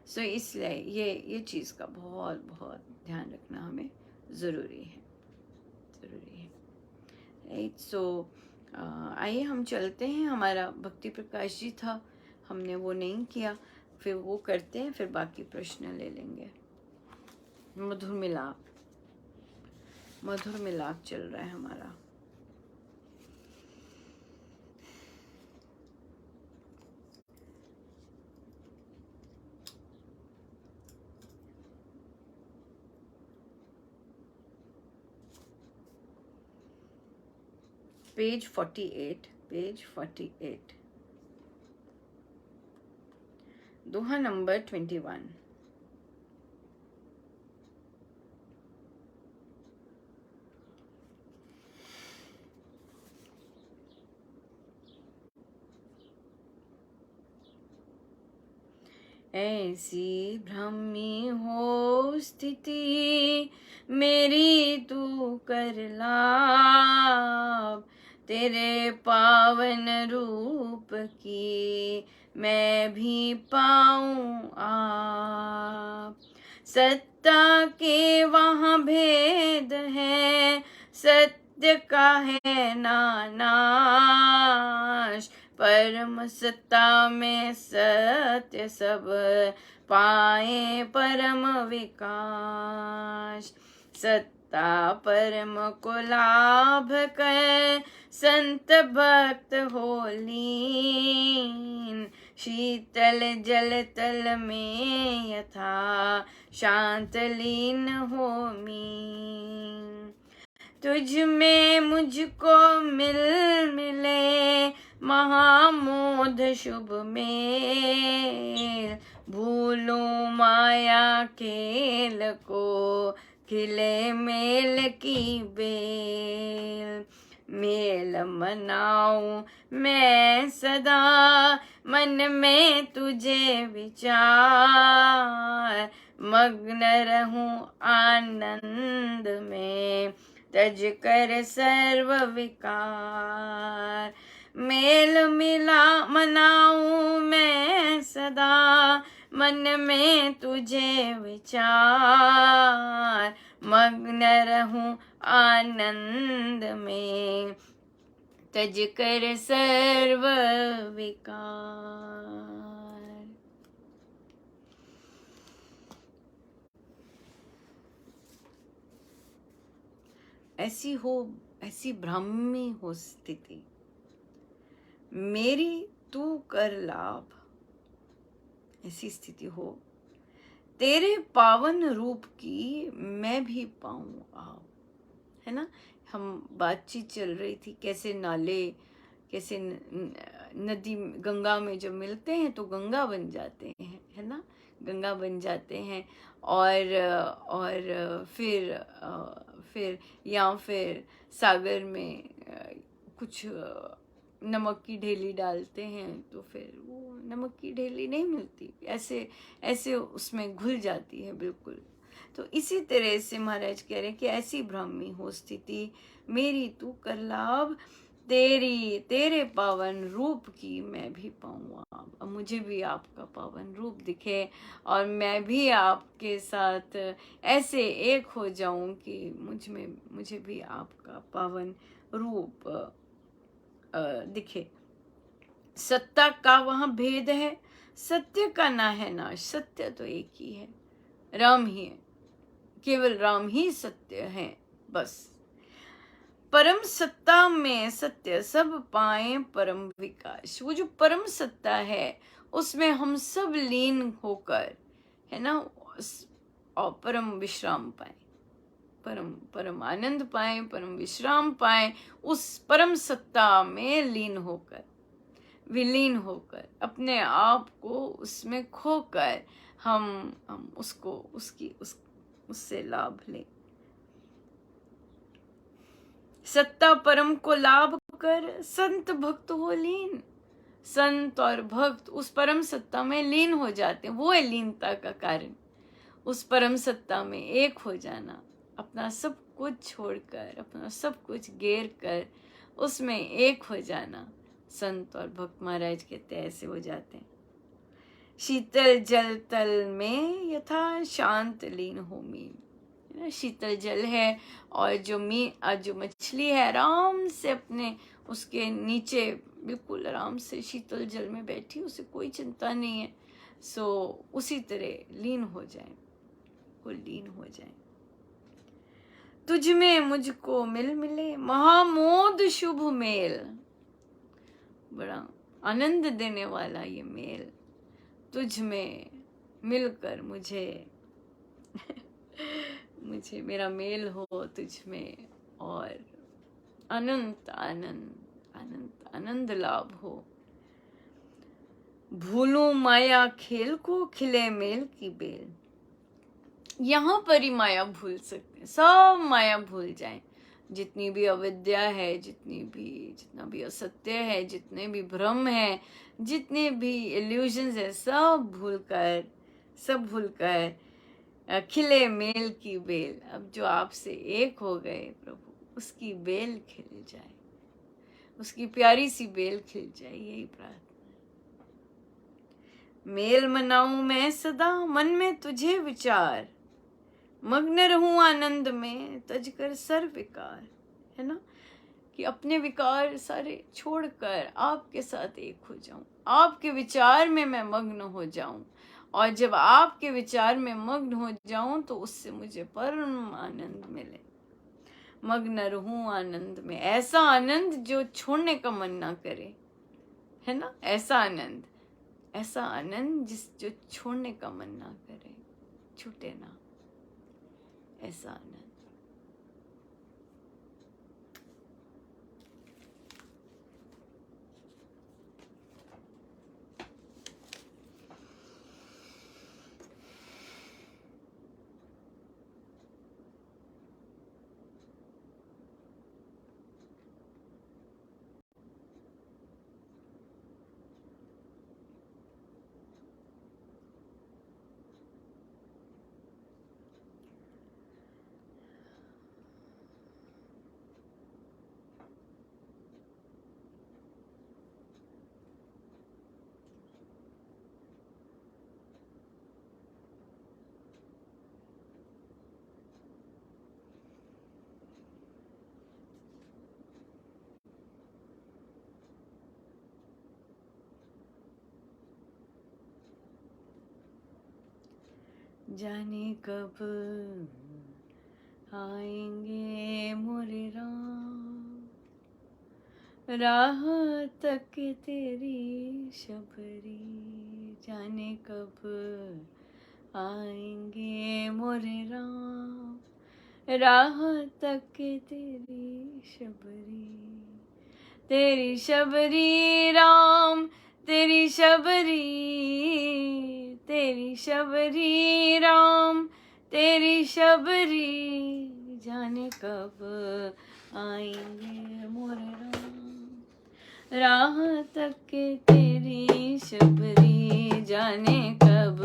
सो इसलिए ये चीज़ का बहुत बहुत ध्यान रखना हमें ज़रूरी है, राइट। सो आइए हम चलते हैं। हमारा भक्ति प्रकाश जी था, हमने वो नहीं किया, फिर वो करते हैं, फिर बाकी प्रश्न ले लेंगे। मधुर मिलाप चल रहा है हमारा। पेज 48, पेज 48, दोहा नंबर 21। ऐसी भ्रमी हो स्थिति मेरी तू कर लाभ, तेरे पावन रूप की मैं भी पाऊं आप। सत्ता के वहाँ भेद है, सत्य का है नाश, परम सत्ता में सत्य सब पाए परम विकास। सत्ता परम को लाभ कर संत भक्त हो लीन, शीतल जल तल में यथा शांत लीन हो मीन। तुझ में मुझको मिले महामोद शुभ मेल, भूलूं माया खेल को खिले मेल की बेल। मेल मनाऊं मैं सदा मन में तुझे विचार, मग्न रहूं आनंद में तज कर सर्व विकार। मेल मिला मनाऊं मैं सदा मन में तुझे विचार, मग्न रहूं आनंद में तज कर सर्व विकार। ऐसी ब्राह्मी हो स्थिति मेरी तू कर लाभ, ऐसी स्थिति हो तेरे पावन रूप की मैं भी पाऊं आप। है ना, हम बातचीत चल रही थी कैसे नाले, कैसे नदी गंगा में जब मिलते हैं तो गंगा बन जाते हैं, है ना, गंगा बन जाते हैं। और फिर या फिर सागर में कुछ नमक की ढेली डालते हैं तो फिर वो नमक की ढेली नहीं मिलती, ऐसे ऐसे उसमें घुल जाती है बिल्कुल। तो इसी तरह से महाराज कह रहे हैं कि ऐसी ब्राह्मी हो स्थिति मेरी तू कर लाभ, तेरे पावन रूप की मैं भी पाऊँ। अब मुझे भी आपका पावन रूप दिखे और मैं भी आपके साथ ऐसे एक हो जाऊं कि मुझे भी आपका पावन रूप दिखे। सत्ता का वहाँ भेद है, सत्य का ना है नाश, सत्य तो एक ही है, राम ही है, केवल राम ही सत्य है बस। परम सत्ता में सत्य सब पाए परम विकास। वो जो परम सत्ता है उसमें हम सब लीन होकर, है ना, और परम विश्राम पाए, परम आनंद पाए, परम विश्राम पाए, उस परम सत्ता में लीन होकर, विलीन होकर, अपने आप को उसमें खोकर हम उससे लाभ लें। सत्ता परम को लाभ कर संत भक्त हो लीन। संत और भक्त उस परम सत्ता में लीन हो जाते हैं, वो है लीनता का कारण, उस परम सत्ता में एक हो जाना, अपना सब कुछ छोड़कर, अपना सब कुछ घेर कर उसमें एक हो जाना। संत और भक्त महाराज कहते ऐसे हो जाते हैं। शीतल जल तल में यथा शांत लीन हो मीन। शीतल जल है और जो मछली है आराम से अपने उसके नीचे बिल्कुल आराम से शीतल जल में बैठी, उसे कोई चिंता नहीं है। सो उसी तरह लीन हो जाए, लीन हो जाए। तुझ में मुझको मिले महामोद शुभ मेल। बड़ा आनंद देने वाला ये मेल, तुझ में मिलकर मुझे मेरा मेल हो तुझ में, और अनंत आनंद, अनंत आनंद लाभ हो। भूलूं माया खेल को, खिले मेल की बेल। यहाँ पर ही माया भूल सकते हैं, सब माया भूल जाएं। जितनी भी अविद्या है, जितना भी असत्य है, जितने भी भ्रम है, जितने भी इल्यूजन्स है, सब भूलकर खिले मेल की बेल। अब जो आपसे एक हो गए प्रभु, उसकी बेल खिल जाए, उसकी प्यारी सी बेल खिल जाए, यही प्रार्थना। मेल मनाऊं मैं सदा, मन में तुझे विचार, मग्न रहूं आनंद में, तजकर सर विकार। है ना, कि अपने विकार सारे छोड़कर आपके साथ एक हो जाऊं, आपके विचार में मैं मग्न हो जाऊं। और जब आपके विचार में मग्न हो जाऊं तो उससे मुझे परम आनंद मिले। मग्न रहूं आनंद में, ऐसा आनंद जो छोड़ने का मन ना करे। है ना, ऐसा आनंद जो छोड़ने का मन ना करे, छूटे ना, ऐसा आनंद। जाने कब आएंगे मोरे राम, राह तक तेरी शबरी। जाने कब आएंगे मोरे राम, राह तक तेरी शबरी। तेरी शबरी राम, तेरी शबरी, तेरी शबरी राम, तेरी शबरी। जाने कब आएंगे मोरे राम, राह तक तेरी शबरी। जाने कब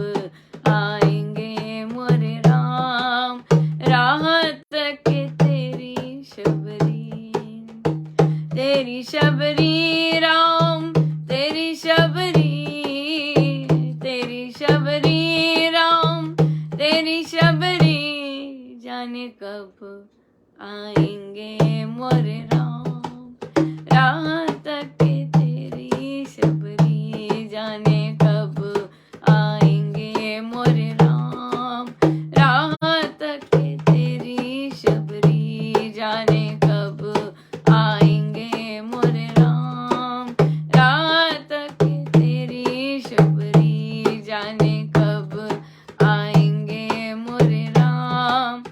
आएंगे मोरे राम, राह तक तेरी शबरी। तेरी शबरी राम, तेरी शबरी, तेरी शबरी राम, तेरी शबरी। जाने कब आएंगे मोरे राम, राह तक तेरी शबरी। जाने कब आएंगे मोरे राम, राह तक तेरी शबरी। जाने कब आएंगे मोरे राम, राह तक तेरी शबरी। जाने कब आएंगे मोरे राम,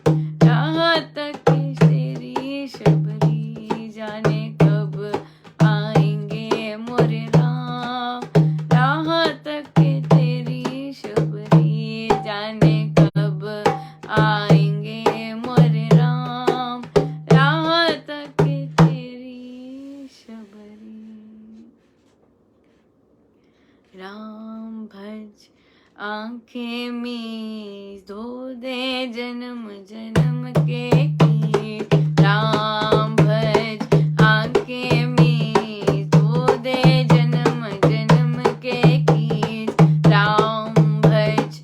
राह तक तेरी शबरी। जाने कब आएंगे मोरे राम, राह तक तेरी शबरी। जाने कब आएंगे मोरे राम, राह तक तेरी शबरी। राम भज आंखें मीच धो दे जन्म जन्म के कीट। राम भज आंखें मीच धो दे जन्म जन्म के कीट। राम भज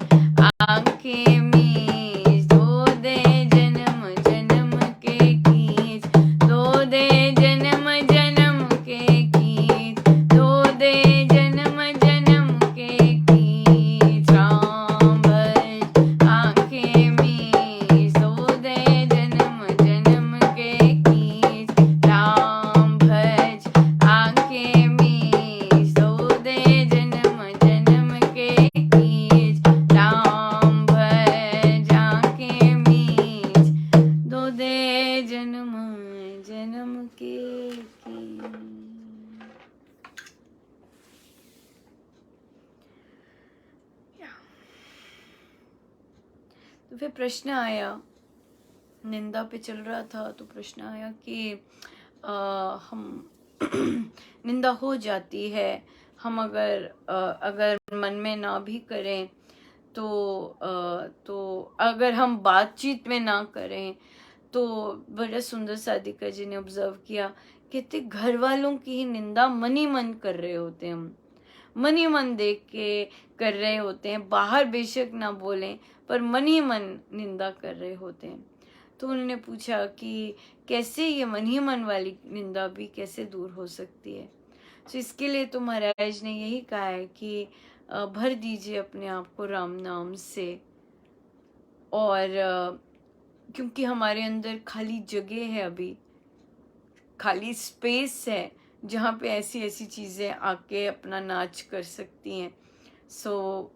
आंखें मीच धो दे जन्म जन्म के कीट। धो दे जन्म जन्म के कीट, धो दे जन्म जन्म के कीट। राम भज जन्म के की। तो फिर प्रश्न आया, निंदा पे चल रहा था तो प्रश्न आया कि हम निंदा हो जाती है, हम अगर मन में ना भी करें तो अगर हम बातचीत में ना करें तो बड़ा सुंदर साधिका जी ने ऑब्जर्व किया, कहते घर वालों की ही निंदा मन ही मन कर रहे होते हैं, हम मन ही मन देख के कर रहे होते हैं, बाहर बेशक ना बोलें पर मन ही मन निंदा कर रहे होते हैं। तो उन्होंने पूछा कि कैसे ये मन ही मन वाली निंदा भी कैसे दूर हो सकती है। तो इसके लिए तो महाराज ने यही कहा है कि भर दीजिए अपने आप को राम नाम से, और क्योंकि हमारे अंदर खाली जगह है, अभी खाली स्पेस है जहाँ पे ऐसी ऐसी चीज़ें आके अपना नाच कर सकती हैं। सो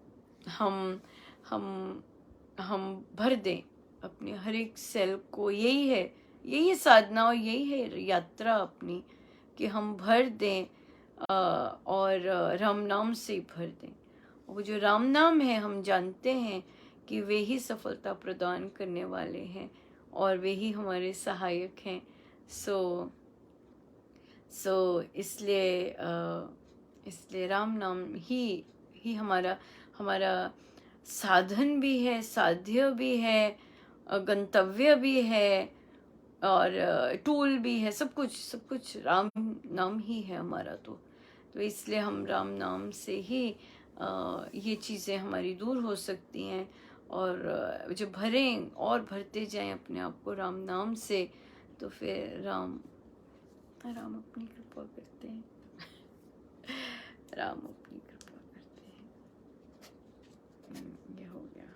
हम हम हम भर दें अपने हर एक सेल को, यही है साधना और यही है यात्रा अपनी, कि हम भर दें और राम नाम से ही भर दें। वो जो राम नाम है, हम जानते हैं कि वे ही सफलता प्रदान करने वाले हैं और वे ही हमारे सहायक हैं। सो इसलिए राम नाम ही हमारा साधन भी है, साध्य भी है, गंतव्य भी है और टूल भी है, सब कुछ राम नाम ही है हमारा। तो इसलिए हम राम नाम से ही ये चीज़ें हमारी दूर हो सकती हैं, और जब भरें और भरते जाएं अपने आप को राम नाम से, तो फिर राम अपनी कृपा करते हैं। राम अपनी कृपा करते हैं। ये हो गया।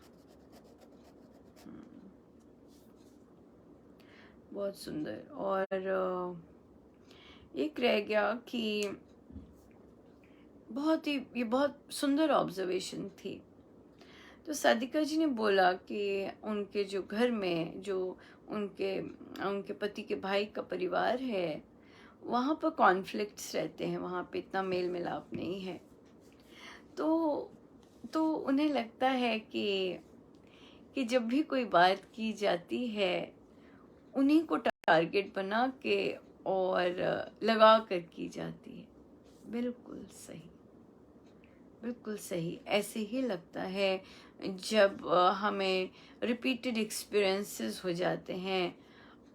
बहुत सुंदर। और एक रह गया कि ये बहुत सुंदर ऑब्जर्वेशन थी। तो साधिका जी ने बोला कि उनके जो घर में जो उनके पति के भाई का परिवार है, वहाँ पर कॉन्फ्लिक्ट्स रहते हैं, वहाँ पे इतना मेल मिलाप नहीं है। तो उन्हें लगता है कि जब भी कोई बात की जाती है, उन्हीं को टारगेट बना के और लगा कर की जाती है। बिल्कुल सही, बिल्कुल सही। ऐसे ही लगता है जब हमें रिपीटेड एक्सपीरियंसेस हो जाते हैं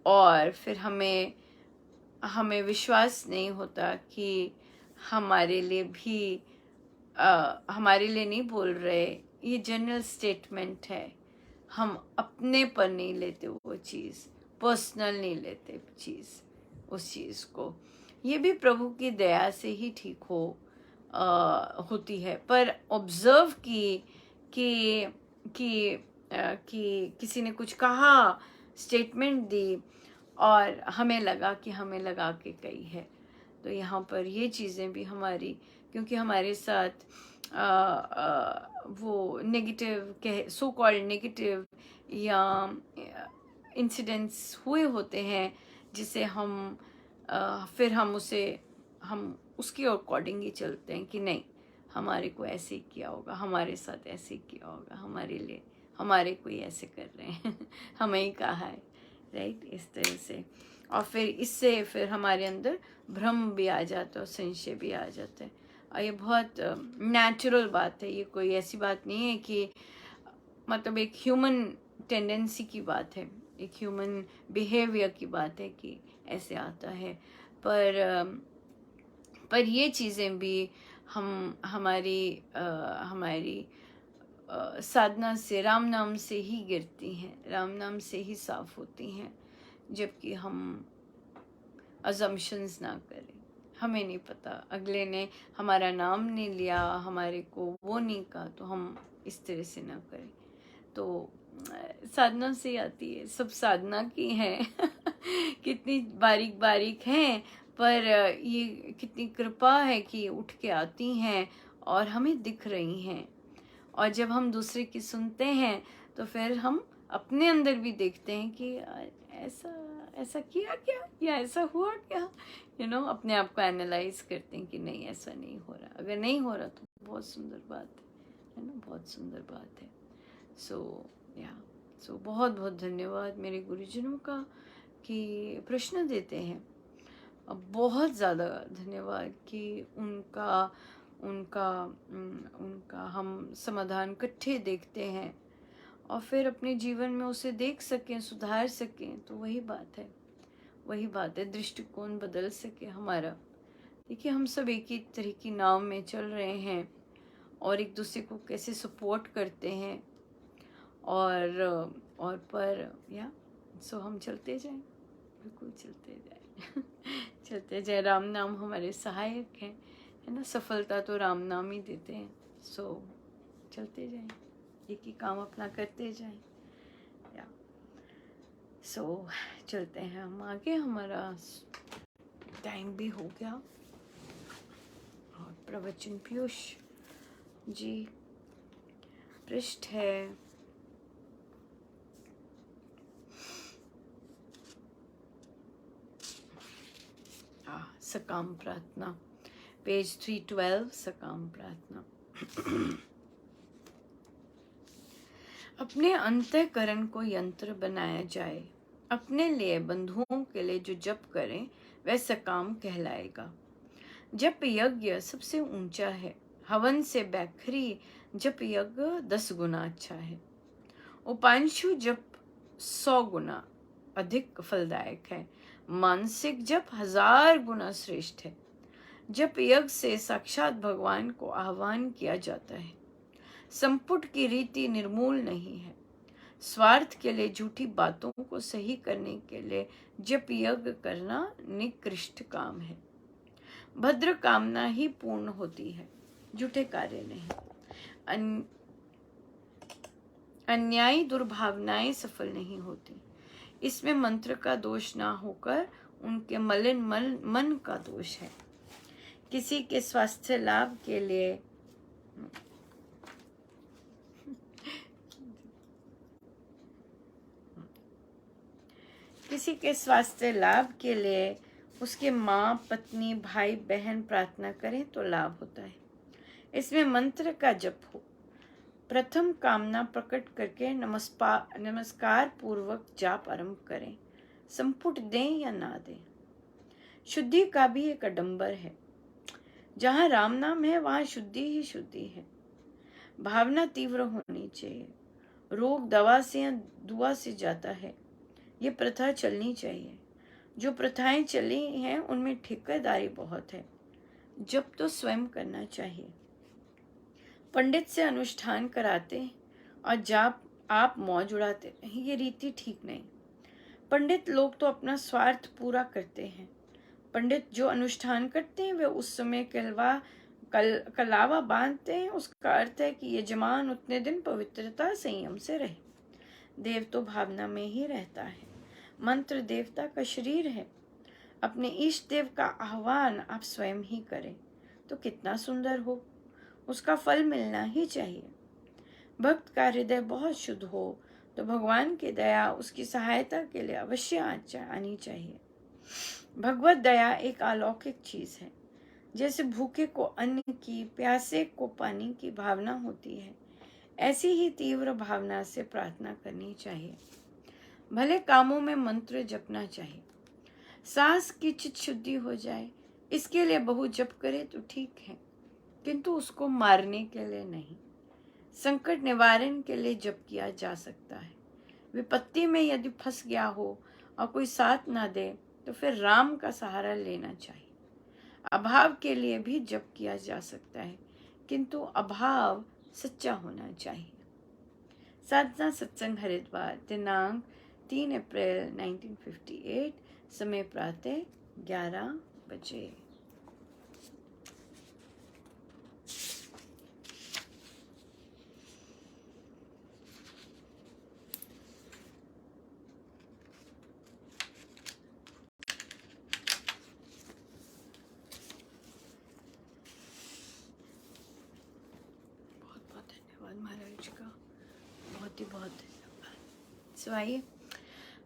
और फिर हमें विश्वास नहीं होता कि हमारे लिए भी हमारे लिए नहीं बोल रहे, ये जनरल स्टेटमेंट है। हम अपने पर नहीं लेते वो चीज़, पर्सनल नहीं लेते उस चीज़ को। ये भी प्रभु की दया से ही ठीक होती है। पर ऑब्जर्व कि किसी ने कुछ कहा, स्टेटमेंट दी और हमें लगा कि हमें लगा के कही है, तो यहाँ पर ये चीज़ें भी हमारी, क्योंकि हमारे साथ वो नेगेटिव सो कॉल्ड नेगेटिव या इंसिडेंट्स हुए होते हैं, जिसे फिर हम उसके अकॉर्डिंग ही चलते हैं कि नहीं, हमारे को ऐसे ही किया होगा, हमारे साथ ऐसे ही किया होगा, हमारे कोई ऐसे कर रहे हैं हमें ही कहा है, राइट, इस तरह से। और फिर फिर हमारे अंदर भ्रम भी आ जाता है और संशय भी आ जाता है। और ये बहुत नेचुरल बात है, ये कोई ऐसी बात नहीं है कि मतलब एक ह्यूमन टेंडेंसी की बात है, एक ह्यूमन बिहेवियर की बात है कि ऐसे आता है। पर ये चीज़ें भी हमारी साधना से, राम नाम से ही गिरती हैं, राम नाम से ही साफ होती हैं, जबकि हम अजम्पशंस ना करें। हमें नहीं पता, अगले ने हमारा नाम नहीं लिया, हमारे को वो नहीं कहा, तो हम इस तरह से ना करें। तो साधना से आती है, सब साधना की हैं कितनी बारीक बारीक हैं, पर ये कितनी कृपा है कि उठ के आती हैं और हमें दिख रही हैं। और जब हम दूसरे की सुनते हैं तो फिर हम अपने अंदर भी देखते हैं कि ऐसा ऐसा किया क्या, या ऐसा हुआ क्या, अपने आप को एनालाइज करते हैं कि नहीं ऐसा नहीं हो रहा। अगर नहीं हो रहा तो बहुत सुंदर बात है ना, बहुत सुंदर बात है। सो या सो बहुत बहुत धन्यवाद मेरे गुरुजनों का कि प्रश्न देते हैं। बहुत ज़्यादा धन्यवाद कि उनका उनका उनका हम समाधान इकट्ठे देखते हैं और फिर अपने जीवन में उसे देख सकें, सुधार सकें। तो वही बात है, दृष्टिकोण बदल सके हमारा। देखिए, हम सब एक ही तरह की नाव में चल रहे हैं और एक दूसरे को कैसे सपोर्ट करते हैं, और पर या सो हम चलते जाएं, बिल्कुल चलते जाएं। चलते जाए। राम नाम हमारे सहायक हैं, है ना। सफलता तो राम नाम ही देते हैं। सो चलते जाएं, एक ही काम अपना करते जाएं। या सो चलते हैं हम आगे, हमारा टाइम भी हो गया। और प्रवचन पीयूष जी पृष्ठ है सकाम प्रार्थना, पेज 312, सकाम प्रार्थना। अपने अंतःकरण को यंत्र बनाया जाए, अपने लिए बंधुओं के लिए जो जप करें वह सकाम कहलाएगा। जप यज्ञ सबसे ऊंचा है, हवन से बैखरी जप यज्ञ 10 गुना अच्छा है। उपांशु जप 100 गुना अधिक फलदायक है, मानसिक जप 1000 गुना श्रेष्ठ है। जप यज्ञ से साक्षात भगवान को आह्वान किया जाता है। संपुट की रीति निर्मूल नहीं है। स्वार्थ के लिए झूठी बातों को सही करने के लिए जप यज्ञ करना निकृष्ट काम है। भद्र कामना ही पूर्ण होती है, झूठे कार्य नहीं। अन्यायी दुर्भावनाएं सफल नहीं होती। इसमें मंत्र का दोष ना होकर उनके मलिन मन का दोष है। किसी के स्वास्थ्य लाभ के लिए उसके माँ, पत्नी, भाई, बहन प्रार्थना करें तो लाभ होता है। इसमें मंत्र का जप हो। प्रथम कामना प्रकट करके नमस्कार पूर्वक जाप आरंभ करें। संपुट दें या ना दें। शुद्धि का भी एक आडंबर है। जहाँ राम नाम है वहाँ शुद्धि ही शुद्धि है। भावना तीव्र होनी चाहिए। रोग दवा से या दुआ से जाता है। ये प्रथा चलनी चाहिए। जो प्रथाएं चली हैं उनमें ठेकेदारी बहुत है। जब तो स्वयं करना चाहिए। पंडित से अनुष्ठान कराते और जाप आप मौज उड़ाते हैं, ये रीति ठीक नहीं। पंडित लोग तो अपना स्वार्थ पूरा करते हैं। पंडित जो अनुष्ठान करते हैं वे उस समय कलावा बांधते हैं। उसका अर्थ है कि यजमान उतने दिन पवित्रता संयम से रहे। देव तो भावना में ही रहता है। मंत्र देवता का शरीर है। अपने इष्ट देव का आह्वान आप स्वयं ही करें तो कितना सुंदर हो। उसका फल मिलना ही चाहिए। भक्त का हृदय बहुत शुद्ध हो तो भगवान की दया उसकी सहायता के लिए अवश्य आनी चाहिए। भगवत दया एक अलौकिक चीज है। जैसे भूखे को अन्न की, प्यासे को पानी की भावना होती है, ऐसी ही तीव्र भावना से प्रार्थना करनी चाहिए। भले कामों में मंत्र जपना चाहिए। सांस की चित्त शुद्धि हो जाए, इसके लिए बहु जप करे तो ठीक है, किंतु उसको मारने के लिए नहीं। संकट निवारण के लिए जप किया जा सकता है। विपत्ति में यदि फंस गया हो और कोई साथ ना दे तो फिर राम का सहारा लेना चाहिए। अभाव के लिए भी जप किया जा सकता है, किंतु अभाव सच्चा होना चाहिए। साधना सत्संग हरिद्वार, दिनांक 3 अप्रैल 1958, समय प्रातः 11 बजे। महाराज का बहुत ही बहुत धन्यवाद। सो आइए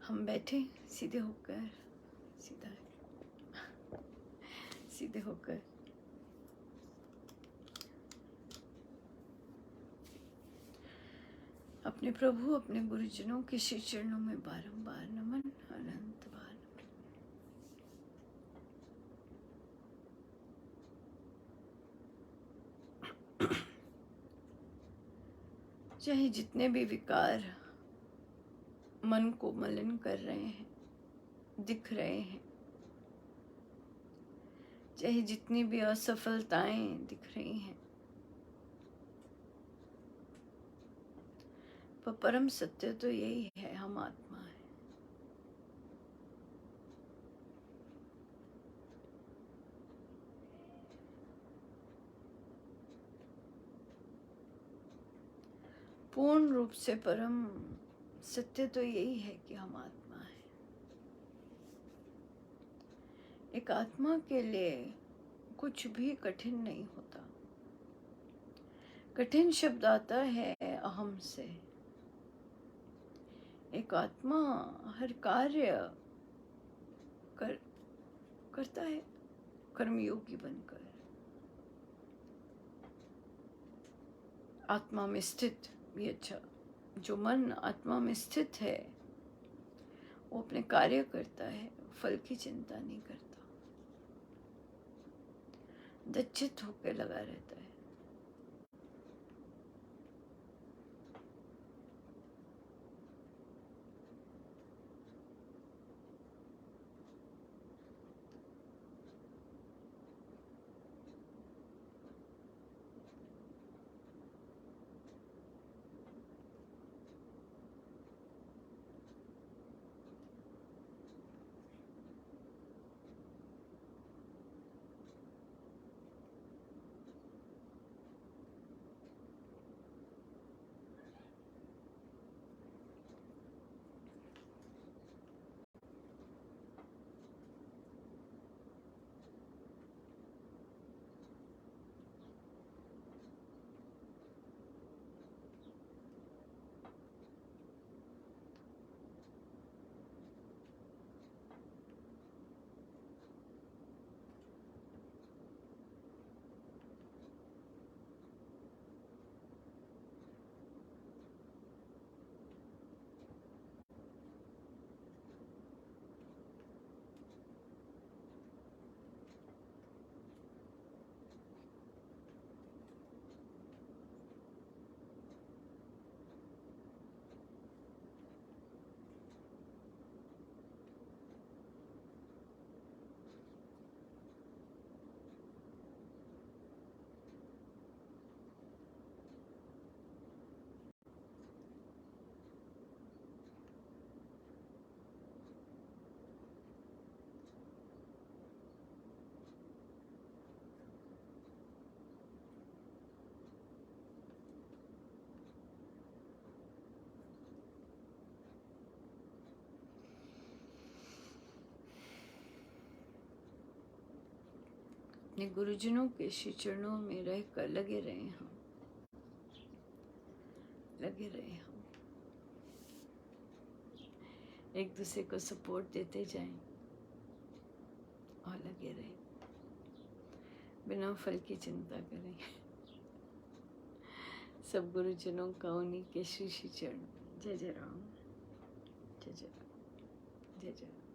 हम बैठे, सीधे होकर, सीधा सीधे होकर अपने प्रभु, अपने गुरुजनों के श्री चरणों में बारंबार नमन, अनंत बार नमन। चाहे जितने भी विकार मन को मलिन कर रहे हैं, दिख रहे हैं, चाहे जितनी भी असफलताएं दिख रही हैं, पर परम सत्य तो यही है, हम आत्मा है। पूर्ण रूप से परम सत्य तो यही है कि हम आत्मा है। एक आत्मा के लिए कुछ भी कठिन नहीं होता। कठिन शब्द आता है अहम से। एक आत्मा हर कार्य करता है कर्मयोगी बनकर। आत्मा में स्थित भी अच्छा, जो मन आत्मा में स्थित है वो अपने कार्य करता है, फल की चिंता नहीं करता, दच्चित होकर लगा रहता है। अपने गुरुजनों के श्री चरणों में रहकर लगे रहे हम, लगे रहे हम, एक दूसरे को सपोर्ट देते जाएं और लगे रहे, बिना फल की चिंता करें। सब गुरुजनों का उन्हीं के श्री श्री चरण। जय जय राम, जय जय राम, जय जय राम।